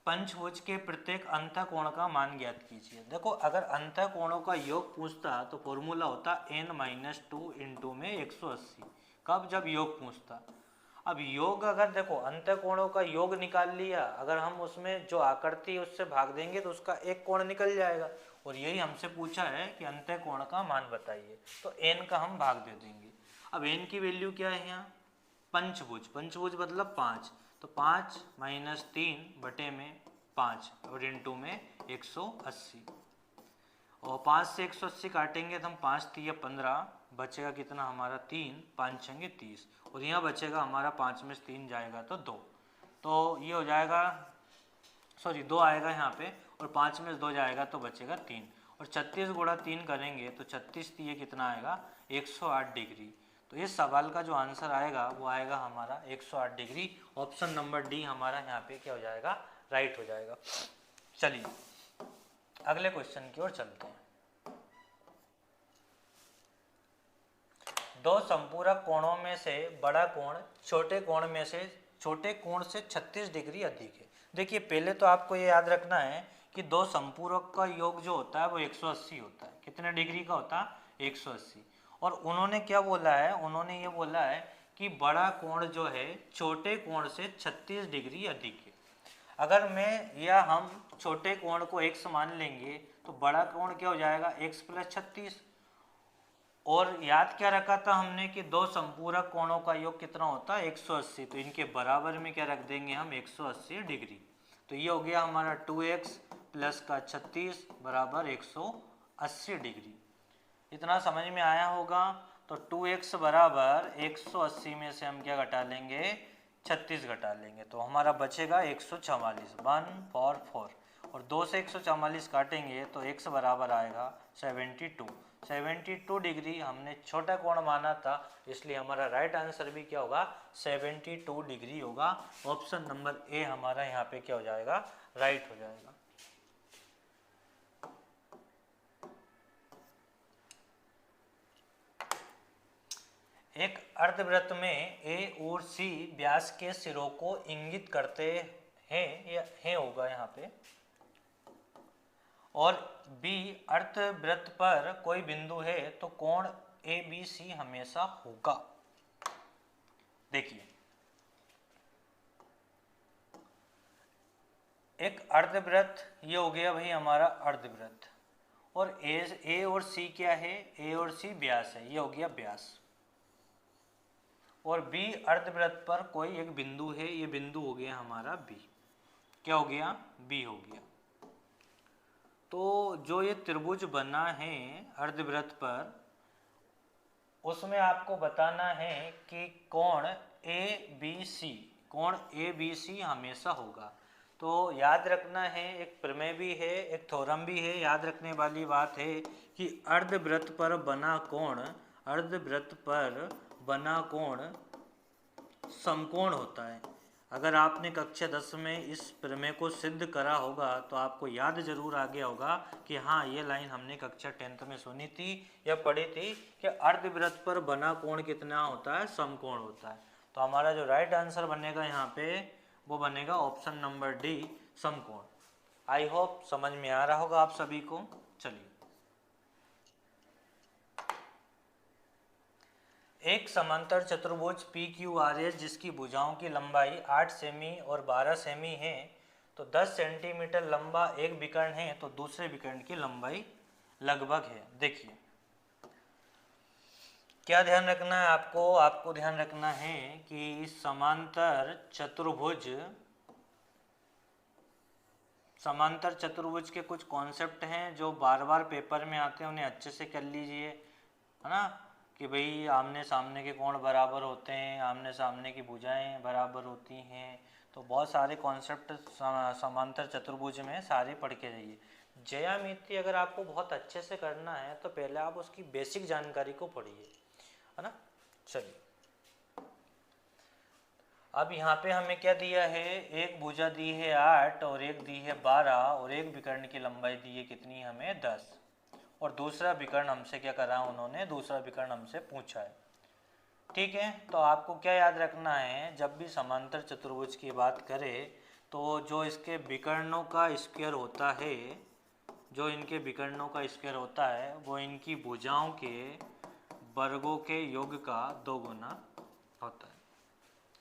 पंचभुज के प्रत्येक अंतःकोण का मान ज्ञात कीजिए। देखो अगर अंतःकोणों का योग पूछता तो फॉर्मूला होता n-2 इंटू में 180। कब, जब योग पूछता। अब योग अगर देखो अंतःकोणों का योग निकाल लिया, अगर हम उसमें जो आकृति है उससे भाग देंगे तो उसका एक कोण निकल जाएगा, और यही हमसे पूछा है कि अंतःकोण का मान बताइए, तो n का हम भाग दे देंगे। अब n की वैल्यू क्या है यहाँ, पंचभुज, पंचभुज मतलब 5, तो 5 माइनस 3 बटे में 5 और इंटू में 180, और 5 से 180 काटेंगे तो हम 5 3 15, बचेगा कितना हमारा 3, 5 छंगे 30, और यहाँ बचेगा हमारा 5 में से 3 जाएगा तो 2, तो ये हो जाएगा, सॉरी 2 आएगा यहाँ पे, और 5 में से 2 जाएगा तो बचेगा 3, और 36 गुणा 3 करेंगे तो 36 ये कितना आएगा 108 डिग्री। तो इस सवाल का जो आंसर आएगा वो आएगा हमारा 108 डिग्री। ऑप्शन नंबर डी हमारा यहाँ पे क्या हो जाएगा, राइट हो जाएगा। चलिए अगले क्वेश्चन की ओर चलते हैं। दो संपूरक कोणों में से बड़ा कोण छोटे कोण से 36 डिग्री अधिक है। देखिए पहले तो आपको ये याद रखना है कि दो संपूरक का योग जो होता है वो 180 होता है। कितने डिग्री का होता है 180। और उन्होंने क्या बोला है, उन्होंने ये बोला है कि बड़ा कोण जो है छोटे कोण से 36 डिग्री अधिक है। अगर मैं या हम छोटे कोण को x मान लेंगे तो बड़ा कोण क्या हो जाएगा x प्लस 36। और याद क्या रखा था हमने कि दो संपूरक कोणों का योग कितना होता है 180, तो इनके बराबर में क्या रख देंगे हम 180 डिग्री। तो ये हो गया हमारा 2x प्लस का 36 बराबर 180 डिग्री। इतना समझ में आया होगा। तो 2x बराबर 180 में से हम क्या घटा लेंगे, 36 घटा लेंगे, तो हमारा बचेगा 144, 144, और 2 से 144 काटेंगे तो x बराबर आएगा 72 डिग्री। हमने छोटा कोण माना था, इसलिए हमारा राइट आंसर भी क्या होगा, 72 डिग्री होगा। ऑप्शन नंबर ए हमारा यहाँ पे क्या हो जाएगा, राइट हो जाएगा। एक अर्धवृत्त में ए और सी व्यास के सिरों को इंगित करते हैं, या है होगा यहाँ पे, और बी अर्धवृत्त पर कोई बिंदु है तो कोण ए बी सी हमेशा होगा। देखिए, एक अर्धवृत्त ये हो गया भाई हमारा अर्धवृत्त, और ए और सी क्या है, ए और सी व्यास है, ये हो गया व्यास, और बी अर्धवृत्त पर कोई एक बिंदु है, ये बिंदु हो गया हमारा बी, क्या हो गया, बी हो गया। तो जो ये त्रिभुज बना है अर्धवृत्त पर, उसमें आपको बताना है कि कोण ए बी सी, कोण ए बी सी हमेशा होगा। तो याद रखना है, एक प्रमेय भी है, एक थ्योरम भी है, याद रखने वाली बात है कि अर्धवृत्त पर बना कोण, अर्धवृत्त पर बना कोण समकोण होता है। अगर आपने कक्षा 10 में इस प्रमेय को सिद्ध करा होगा तो आपको याद जरूर आ गया होगा कि हाँ, ये लाइन हमने कक्षा 10th में सुनी थी या पढ़ी थी कि अर्धवृत्त पर बना कोण कितना होता है, समकोण होता है। तो हमारा जो राइट आंसर बनेगा यहाँ पे वो बनेगा ऑप्शन नंबर डी, समकोण। आई होप समझ में आ रहा होगा आप सभी को। चलिए, एक समांतर चतुर्भुज PQRS जिसकी भुजाओं की लंबाई 8 सेमी और 12 सेमी है, तो 10 सेंटीमीटर लंबा एक विकर्ण है, तो दूसरे विकर्ण की लंबाई लगभग है। देखिए, क्या ध्यान रखना है आपको, आपको ध्यान रखना है कि समांतर चतुर्भुज के कुछ कॉन्सेप्ट हैं जो बार बार पेपर में आते हैं, उन्हें अच्छे से कर लीजिए, है ना, कि भाई आमने सामने के कोण बराबर होते हैं, आमने सामने की भुजाएं बराबर होती हैं। तो बहुत सारे कॉन्सेप्ट समांतर चतुर्भुज में सारे पढ़ के जाइए। ज्यामिति अगर आपको बहुत अच्छे से करना है तो पहले आप उसकी बेसिक जानकारी को पढ़िए, है ना। चलिए, अब यहाँ पे हमें क्या दिया है, एक भुजा दी है 8 और एक दी है 12, और एक विकर्ण की लंबाई दी है कितनी, हमें 10, और दूसरा विकर्ण हमसे क्या करा उन्होंने, दूसरा विकर्ण हमसे पूछा है। ठीक है, तो आपको क्या याद रखना है, जब भी समांतर चतुर्भुज की बात करें तो जो इसके विकर्णों का स्क्वायर होता है, जो इनके विकर्णों का स्क्वायर होता है वो इनकी भुजाओं के वर्गों के योग का 2 गुना होता है।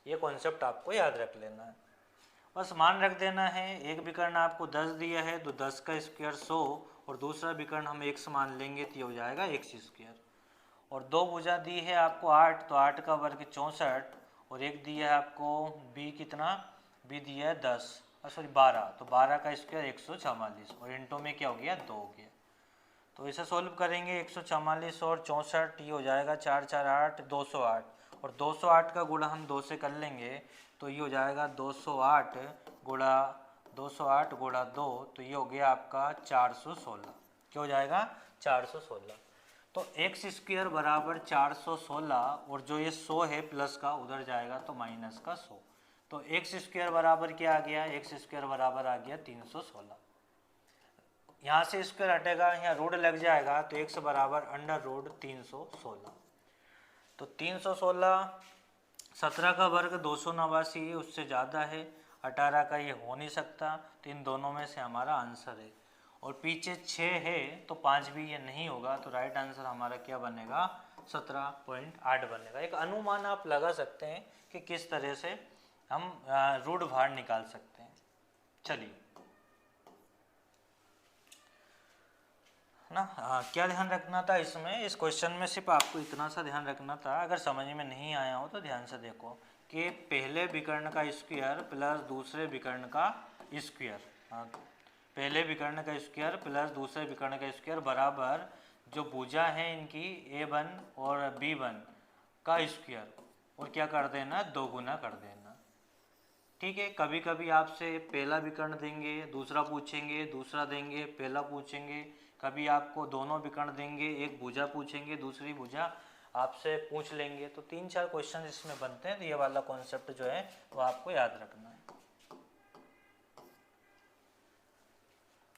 ये कॉन्सेप्ट आपको याद रख लेना है, बस मान रख देना है। एक विकर्ण आपको 10 दिया है तो 10 का स्क्वायर 100, और दूसरा विकर्ण हम x मान लेंगे तो ये हो जाएगा x स्क्वायर, और दो भुजा दी है आपको 8, तो 8 का वर्ग 64, और एक दिया है आपको b कितना, b दिया है 10, सॉरी 12, तो 12 का स्क्वायर 144, और इंटू में क्या हो गया, 2 हो गया। तो इसे सोल्व करेंगे, 144 और 64, ये हो जाएगा 4 4 8 208, और 208 का गुणा हम 2 से कर लेंगे तो ये हो जाएगा 208 गुणा 2, तो ये हो गया आपका 416। क्या हो जाएगा, 416। तो x स्क्वायर बराबर 416, और जो ये 100 है प्लस का उधर जाएगा तो माइनस का 100, तो x स्क्वायर बराबर क्या आ गया, x स्क्वायर बराबर आ गया 316। यहाँ से स्क्वायर हटेगा, यहाँ रूट लग जाएगा, तो x बराबर अंडर रूट 316। तो 316, 17 का वर्ग 289, उससे ज़्यादा है, 18 का ये हो नहीं सकता, तो इन दोनों में से हमारा आंसर है। और पीछे 6 है तो 5 भी ये नहीं होगा, तो राइट आंसर हमारा क्या बनेगा, 17.8 बनेगा। एक अनुमान आप लगा सकते हैं कि किस तरह से हम रूट बाहर निकाल सकते हैं। चलिए ना, क्या ध्यान रखना था इसमें, इस क्वेश्चन में सिर्फ आपको इतना सा ध्यान रखना था, अगर समझ में नहीं आया हो तो ध्यान से देखो कि पहले विकर्ण का स्क्वायर प्लस दूसरे विकर्ण का स्क्वायर, हाँ, पहले विकर्ण का स्क्वायर प्लस दूसरे विकर्ण का स्क्वायर बराबर जो भुजा है इनकी A1 और B1 का स्क्वायर, और क्या कर देना, 2 गुना कर देना। ठीक है, कभी कभी आपसे पहला विकर्ण देंगे, दूसरा पूछेंगे, दूसरा देंगे, पहला पूछेंगे, कभी आपको दोनों विकर्ण देंगे, एक भुजा पूछेंगे, दूसरी भुजा आपसे पूछ लेंगे। तो 3-4 क्वेश्चन इसमें बनते हैं, तो ये वाला कॉन्सेप्ट जो है वो आपको याद रखना है।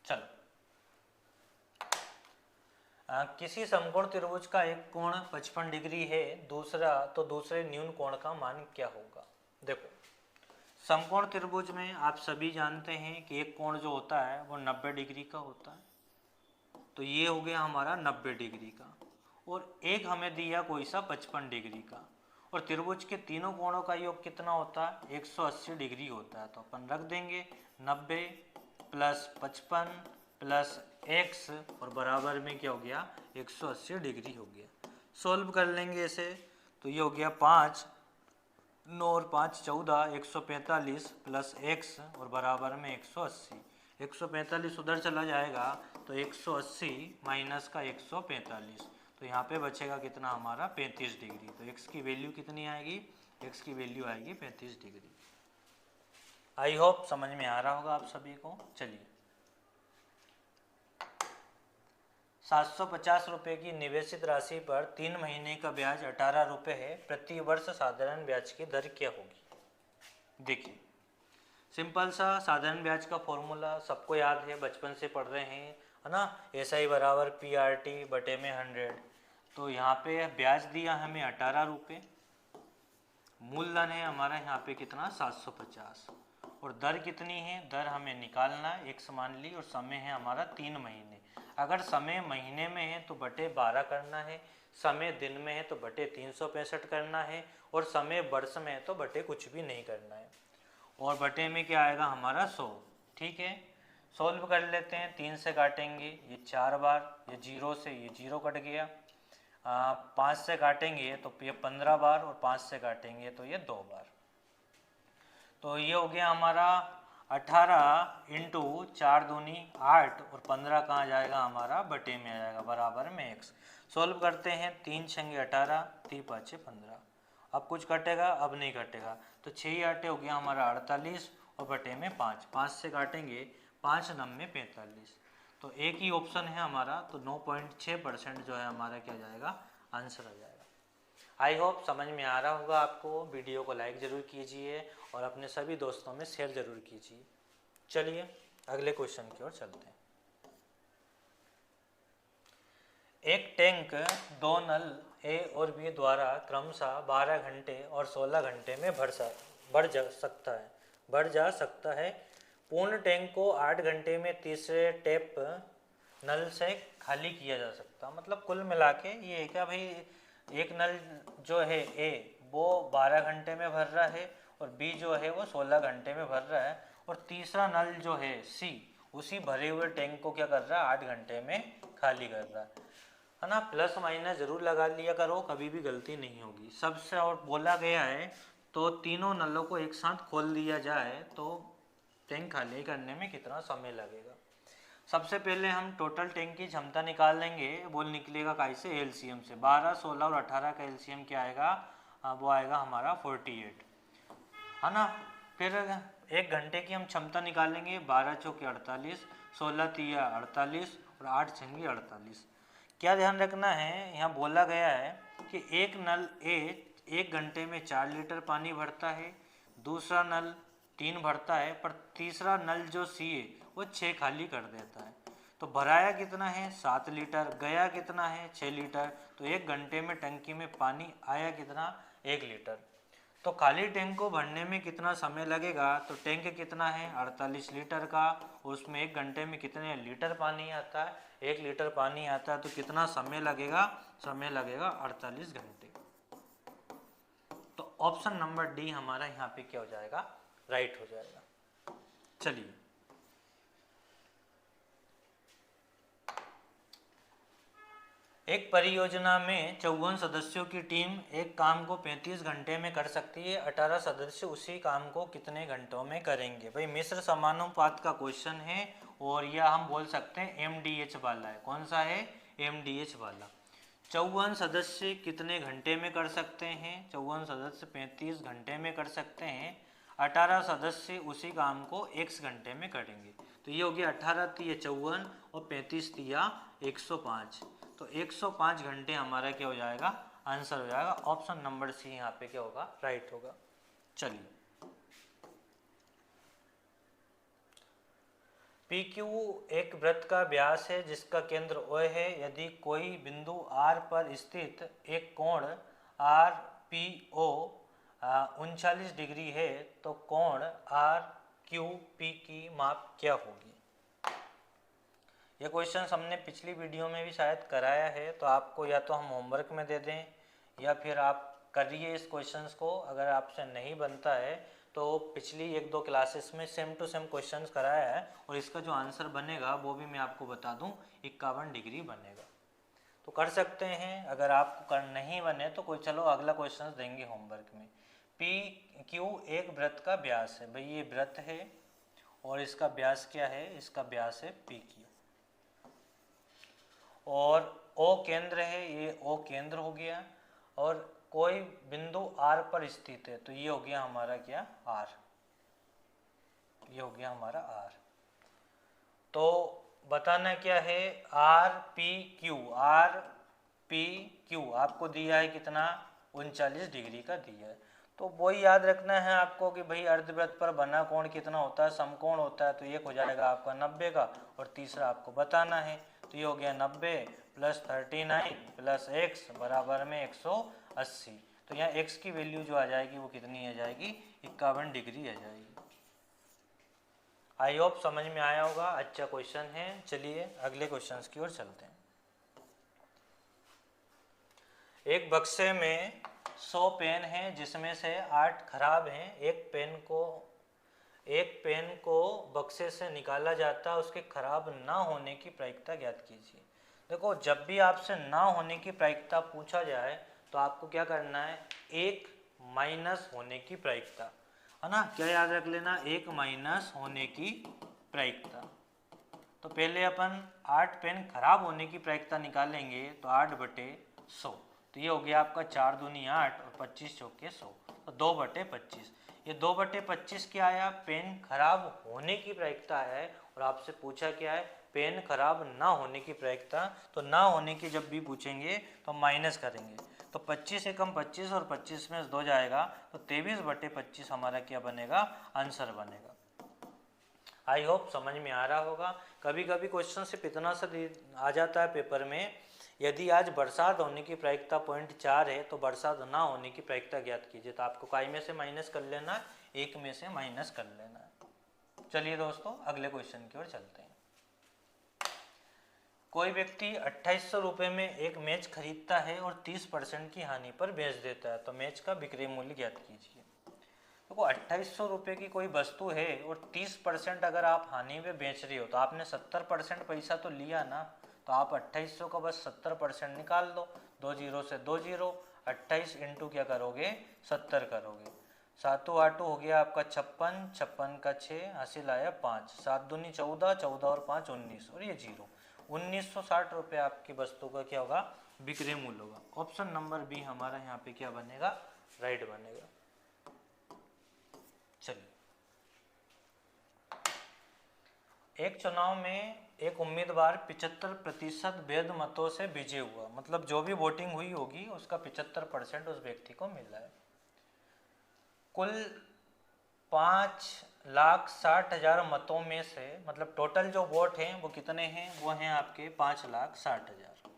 चलो, किसी समकोण त्रिभुज का एक कोण 55 डिग्री है, दूसरे न्यून कोण का मान क्या होगा। देखो, समकोण त्रिभुज में आप सभी जानते हैं कि एक कोण जो होता है वो 90 डिग्री का होता है। तो ये हो गया हमारा 90 डिग्री का, और एक हमें दिया कोई सा 55 डिग्री का, और त्रिभुज के तीनों कोणों का योग कितना होता है, 180 डिग्री होता है। तो अपन रख देंगे 90 प्लस 55 प्लस x और बराबर में क्या हो गया, 180 डिग्री हो गया। सोल्व कर लेंगे इसे, तो ये हो गया 5 9 और 5 14, 145 प्लस x और बराबर में 180। 145 उधर चला जाएगा तो 180 माइनस का 145, तो यहाँ पे बचेगा कितना हमारा 35 डिग्री। तो x की वैल्यू कितनी आएगी, x की वैल्यू आएगी 35 डिग्री। आई होप समझ में आ रहा होगा आप सभी को। चलिए, 750 रुपये की निवेशित राशि पर 3 महीने का ब्याज 18 रुपये है, प्रति वर्ष साधारण ब्याज की दर क्या होगी। देखिए, सिंपल सा साधारण ब्याज का फॉर्मूला सबको याद है, बचपन से पढ़ रहे हैं, है ना। SI बराबर PRT बटे में 100। तो यहाँ पे ब्याज दिया हमें 18 रुपये, मूलधन है हमारा यहाँ पे कितना 750, और दर कितनी है, दर हमें निकालना है, एक मान ली, और समय है हमारा 3 महीने। अगर समय महीने में है तो बटे 12 करना है, समय दिन में है तो बटे 365 करना है, और समय वर्ष में है तो बटे कुछ भी नहीं करना है, और बटे में क्या आएगा हमारा 100। ठीक है, सॉल्व कर लेते हैं। 3 से काटेंगे ये 4 बार, ये 0 से ये 0 कट गया। 5 से काटेंगे तो ये 15 बार, और 5 से काटेंगे तो ये 2 बार। तो ये हो गया हमारा 18 इंटू 4 दूनी 8, और 15 कहाँ जाएगा हमारा, बटे में आ जाएगा, बराबर में x। सॉल्व करते हैं, 3 छंगे 18, 3 पाँचे 15। अब कुछ कटेगा, अब नहीं कटेगा, तो 6 8 हो गया हमारा 48, और बटे में 5। 5 से काटेंगे, 5 9 में 45। तो एक ही ऑप्शन है हमारा, तो 9.6% जो है हमारा क्या जाएगा, आंसर आ जाएगा। आई होप समझ में आ रहा होगा आपको। वीडियो को लाइक ज़रूर कीजिए और अपने सभी दोस्तों में शेयर ज़रूर कीजिए। चलिए अगले क्वेश्चन की ओर चलते हैं। एक टैंक 2 नल A और B द्वारा क्रमशः 12 घंटे और 16 घंटे में भर जा सकता है। पूर्ण टैंक को 8 घंटे में तीसरे टैप नल से खाली किया जा सकता। मतलब कुल मिला के ये है क्या भाई, एक नल जो है A वो 12 घंटे में भर रहा है, और B जो है वो 16 घंटे में भर रहा है, और तीसरा नल जो है C उसी भरे हुए टैंक को क्या कर रहा है, 8 घंटे में खाली कर रहा है ना। प्लस माइनस जरूर लगा लिया करो, कभी भी गलती नहीं होगी। सबसे और बोला गया है तो तीनों नलों को एक साथ खोल दिया जाए तो टैंक खाली करने में कितना समय लगेगा। सबसे पहले हम टोटल टैंक की क्षमता निकाल लेंगे। वो निकलेगा कैसे, एलसीएम से। 12, 16 और 18 का एलसीएम क्या आएगा, वो आएगा हमारा 48, है ना। फिर 1 घंटे की हम क्षमता निकालेंगे। 12 चौके 48, 16 तिया 48, और 8 छंगे 48। क्या ध्यान रखना है, यहाँ बोला गया है कि एक नल ए 1 घंटे में 4 लीटर पानी भरता है, दूसरा नल 3 भरता है, पर तीसरा नल जो सी है वो 6 खाली कर देता है। तो भराया कितना है 7 लीटर, गया कितना है 6 लीटर। तो 1 घंटे में टंकी में पानी आया कितना, 1 लीटर। तो खाली टैंक को भरने में कितना समय लगेगा, तो टैंक कितना है 48 लीटर का, उसमें 1 घंटे में कितने लीटर पानी आता है, 1 लीटर पानी आता है। तो कितना समय लगेगा, समय लगेगा 48 घंटे। तो ऑप्शन नंबर डी हमारा यहाँ पे क्या हो जाएगा, राइट हो जाएगा। चलिए एक परियोजना में 54 सदस्यों की टीम एक काम को 35 घंटे में कर सकती है, 18 सदस्य उसी काम को कितने घंटों में करेंगे। भाई मिश्र समानुपात का क्वेश्चन है और यह हम बोल सकते हैं MDH वाला है। कौन सा है? MDH वाला। 54 सदस्य कितने घंटे में कर सकते हैं? 54 सदस्य 35 घंटे में कर सकते हैं। 18 सदस्य उसी काम को x घंटे में करेंगे। तो ये हो गया 18 तिया 54 और 35 तिया 105। तो 105 घंटे हमारा क्या हो जाएगा? आंसर हो जाएगा ऑप्शन नंबर सी यहाँ पे क्या होगा? राइट होगा। चलिए, PQ एक वृत्त का व्यास है जिसका केंद्र O है। यदि कोई बिंदु R पर स्थित एक कोण RPO 39 डिग्री है तो कोण RQP की माप क्या होगी? ये क्वेश्चन हमने पिछली वीडियो में भी शायद कराया है, तो आपको या तो हम होमवर्क में दे दें या फिर आप करिए इस क्वेश्चंस को। अगर आपसे नहीं बनता है तो पिछली 1-2 क्लासेस में सेम टू सेम क्वेश्चंस कराया है और इसका जो आंसर बनेगा वो भी मैं आपको बता दूं, 51 डिग्री बनेगा। तो कर सकते हैं। अगर आपको कर नहीं बने तो कोई चलो अगला क्वेश्चन देंगे होमवर्क में। PQ एक वृत्त का व्यास है। भाई ये वृत्त है और इसका व्यास क्या है? इसका व्यास है PQ। और O केंद्र है, ये O केंद्र हो गया। और कोई बिंदु R पर स्थित है तो ये हो गया हमारा क्या? R। ये हो गया हमारा R। तो बताना क्या है? RPQ। RPQ आपको दिया है कितना? 39 डिग्री का दिया है। तो वही याद रखना है आपको कि भाई अर्धवृत्त पर बना कोण कितना होता है? समकोण होता है। तो ये हो जाएगा आपका 90 का और तीसरा आपको बताना है। तो ये हो गया 90 + 39 + x बराबर में 180। तो यहाँ x की वैल्यू जो आ जाएगी वो कितनी आ जाएगी? 51 डिग्री आ जाएगी। आई होप समझ में आया होगा। अच्छा क्वेश्चन है। चलिए अगले क्वेश्चन की ओर चलते हैं। एक बक्से में 100 पेन हैं जिसमें से 8 खराब हैं। एक पेन को बक्से से निकाला जाता है, उसके खराब ना होने की प्रायिकता ज्ञात कीजिए। देखो, जब भी आपसे ना होने की प्रायिकता पूछा जाए तो आपको क्या करना है? 1 माइनस होने की प्रायिकता, है ना? क्या याद रख लेना? 1 माइनस होने की प्रायिकता। तो पहले अपन 8 पेन खराब होने की प्रायिकता निकालेंगे तो 8/100। तो ये हो गया आपका 4 दूनी 8 और 25 चौके 100, तो 2/25। ये 2/25 क्या आया? पेन खराब होने की प्रायिकता है। और आपसे पूछा क्या है? पेन खराब ना होने की प्रायिकता। तो ना होने की जब भी पूछेंगे तो माइनस करेंगे। तो 25 एकम 25 और 25 में 2 जाएगा तो 23/25 हमारा क्या बनेगा? आंसर बनेगा। आई होप समझ में आ रहा होगा। कभी कभी क्वेश्चन सिर्फ इतना सा आ जाता है पेपर में, यदि आज बरसात होने की प्रायिकता 0.4 है तो बरसात ना होने की प्रायिकता ज्ञात कीजिए। तो आपको काय में से माइनस कर लेना, 1 में से माइनस कर लेना। चलिए दोस्तों अगले क्वेश्चन की ओर चलते हैं। कोई व्यक्ति 2800 रुपये में एक मैच खरीदता है और 30% की हानि पर बेच देता है। तो मैच का बिक्री मूल्य ज्ञात कीजिए। देखो, 2800 रुपये की कोई वस्तु है और 30% अगर आप हानि में बेच रहे हो तो आपने 70% पैसा तो लिया ना। तो आप 2800 का बस 70% निकाल दो। 2 जीरो से 2 जीरो, 28 इंटू क्या करोगे? 70 करोगे। 7 8 हो गया आपका 56, 56 का 6, हासिल आया 5, 7 दूनी 14, 14 और 5 19 और ये 0। 1960 रुपये आपकी वस्तु का क्या होगा? बिक्री मूल्य होगा। ऑप्शन नंबर बी हमारा यहाँ पे क्या बनेगा? राइट बनेगा। चलिए, एक चुनाव में एक उम्मीदवार 75% वैध मतों से विजय हुआ। मतलब जो भी वोटिंग हुई होगी उसका 75% उस व्यक्ति को मिला है। कुल 5,60,000 मतों में से, मतलब टोटल जो वोट हैं वो कितने हैं? वो हैं आपके 5,60,000।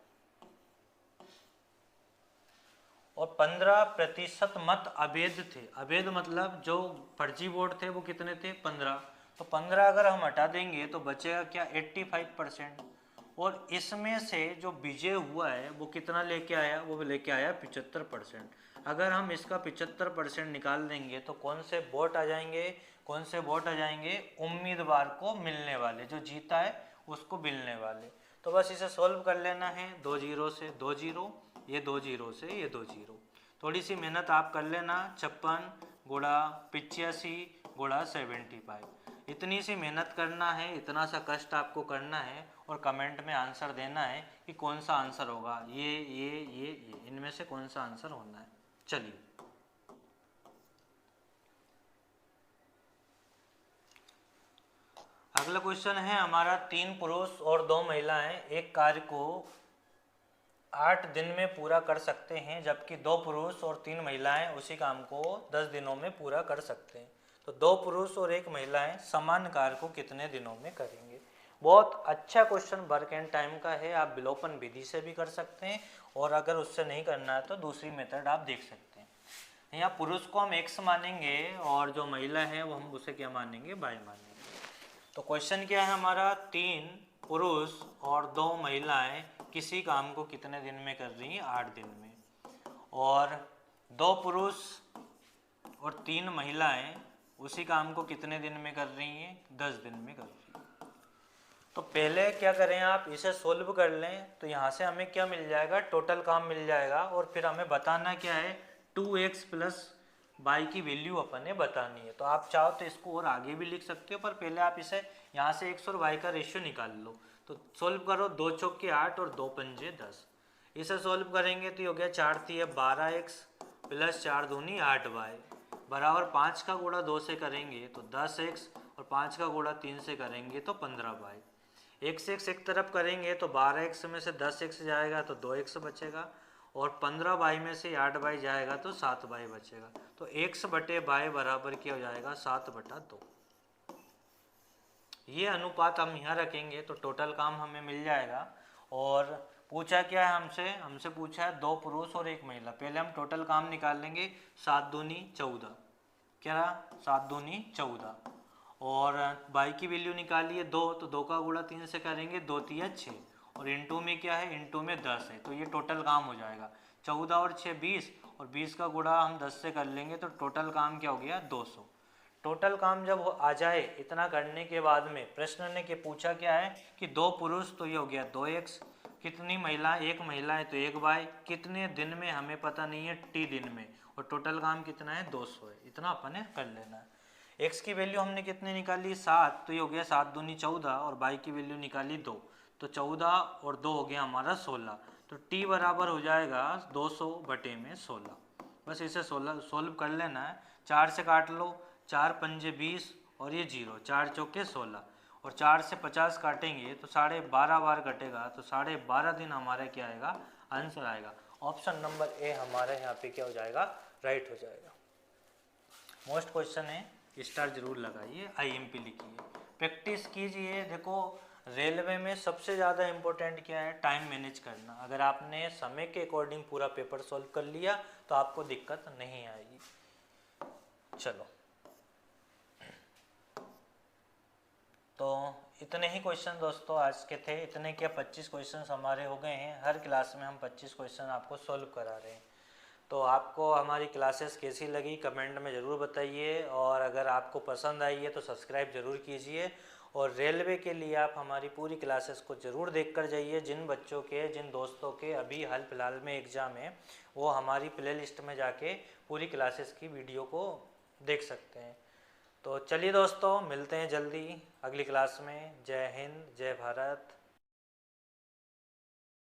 और 15% मत अवैध थे। अवैध मतलब जो फर्जी वोट थे वो कितने थे? 15। तो 15 अगर हम हटा देंगे तो बचेगा क्या? 85%। और इसमें से जो विजय हुआ है वो कितना लेके आया? वो लेके आया 75%। अगर हम इसका 75% निकाल देंगे तो कौन से वोट आ जाएंगे? कौन से वोट आ जाएंगे? उम्मीदवार को मिलने वाले, जो जीता है उसको मिलने वाले। तो तो बस इसे सॉल्व कर लेना है, 2 जीरो से 2 जीरो, ये 2 जीरो से ये 2 जीरो। थोड़ी सी मेहनत आप कर लेना, 56 गुणा 85 गुणा 75, इतनी सी मेहनत करना है, इतना सा कष्ट आपको करना है और कमेंट में आंसर देना है कि कौन सा आंसर होगा, ये इनमें से कौन सा आंसर होना है। चलिए अगला क्वेश्चन है हमारा, 3 पुरुष और 2 महिलाएं एक कार्य को 8 दिन में पूरा कर सकते हैं, जबकि 2 पुरुष और 3 महिलाएं उसी काम को 10 दिनों में पूरा कर सकते हैं। तो 2 पुरुष और 1 महिलाएं समान कार्य को कितने दिनों में करेंगे। बहुत अच्छा क्वेश्चन वर्क एंड टाइम का है, आप विलोपन विधि से भी कर सकते हैं और अगर उससे नहीं करना है तो दूसरी मेथड आप देख सकते हैं। यहाँ पुरुष को हम x मानेंगे और जो महिला है वो हम उसे क्या मानेंगे, y मानेंगे। तो क्वेश्चन क्या है हमारा, 3 पुरुष और 2 महिलाएं किसी काम को कितने दिन में कर रही हैं, 8 दिन में, और 2 पुरुष और 3 महिलाएं उसी काम को कितने दिन में कर रही हैं, 10 दिन में कर रही हैं। तो पहले क्या करें, आप इसे सोल्व कर लें, तो यहाँ से हमें क्या मिल जाएगा, टोटल काम मिल जाएगा, और फिर हमें बताना क्या है, 2x प्लस y की वैल्यू अपन ने बतानी है। तो आप चाहो तो इसको और आगे भी लिख सकते हो, पर पहले आप इसे यहाँ से x और y का रेशियो निकाल लो। तो सोल्व करो, 2 चौके 8 और 2 पंजे 10, इसे सोल्व करेंगे तो ये हो गया 4 3 12x प्लस 4 दूनी 8y बराबर 5 का गुणा 2 से करेंगे तो 10x और 5 का गुणा 3 से करेंगे तो 15y। x एक तरफ करेंगे तो 12x में से 10x जाएगा तो 2x बचेगा, और 15y में से 8y जाएगा तो 7y बचेगा। तो x बटे y बराबर क्या हो जाएगा, 7/2। ये अनुपात हम यहाँ रखेंगे तो टोटल काम हमें मिल जाएगा। और पूछा क्या है हमसे पूछा है 2 पुरुष और 1 महिला। पहले हम टोटल काम निकाल लेंगे, 7 दूनी 14, क्या 7 दूनी 14, और y की वैल्यू निकालिए 2, तो 2 का गुणा 3 से करेंगे 2 3 6, और इंटू में क्या है, इंटू में 10 है, तो ये टोटल काम हो जाएगा 14 और 6 20, और 20 का गुणा हम 10 से कर लेंगे तो टोटल काम क्या हो गया, 200। टोटल काम जब आ जाए इतना करने के बाद में प्रश्न ने के पूछा क्या है कि 2 पुरुष तो ये हो गया 2x, कितनी महिला, 1 महिला है तो 1y, कितने दिन में हमें पता नहीं है, t दिन में, और टोटल काम कितना है, 200 है। इतना अपन ने कर लेना है। x की वैल्यू हमने कितने निकाली, 7, तो ये हो गया 7 दूनी 14, और y की वैल्यू निकाली 2, तो 14 और 2 हो गया हमारा 16। तो t बराबर हो जाएगा 200/16। बस इसे सोल्व कर लेना है। 4 से काट लो, 4 पंजे 20 और ये 0, 4 चौके 16, और 4 से 50 काटेंगे तो 12.5 बार कटेगा, तो 12.5 दिन हमारे क्या आएगा, आंसर आएगा। ऑप्शन नंबर ए हमारे यहाँ पे क्या हो जाएगा, राइट हो जाएगा। मोस्ट क्वेश्चन है, स्टार जरूर लगाइए, IMP लिखिए, प्रैक्टिस कीजिए। देखो रेलवे में सबसे ज़्यादा इम्पोर्टेंट क्या है, टाइम मैनेज करना। अगर आपने समय के अकॉर्डिंग पूरा पेपर सॉल्व कर लिया तो आपको दिक्कत नहीं आएगी। चलो, तो इतने ही क्वेश्चन दोस्तों आज के थे। इतने क्या 25 क्वेश्चन हमारे हो गए हैं। हर क्लास में हम 25 क्वेश्चन आपको सॉल्व करा रहे हैं। तो आपको हमारी क्लासेस कैसी लगी कमेंट में ज़रूर बताइए, और अगर आपको पसंद आई है तो सब्सक्राइब ज़रूर कीजिए। और रेलवे के लिए आप हमारी पूरी क्लासेस को ज़रूर देख कर जाइए। जिन बच्चों के, जिन दोस्तों के अभी हाल फिलहाल में एग्ज़ाम है, वो हमारी प्लेलिस्ट में जाके पूरी क्लासेस की वीडियो को देख सकते हैं। तो चलिए दोस्तों, मिलते हैं जल्दी अगली क्लास में। जय हिंद, जय भारत।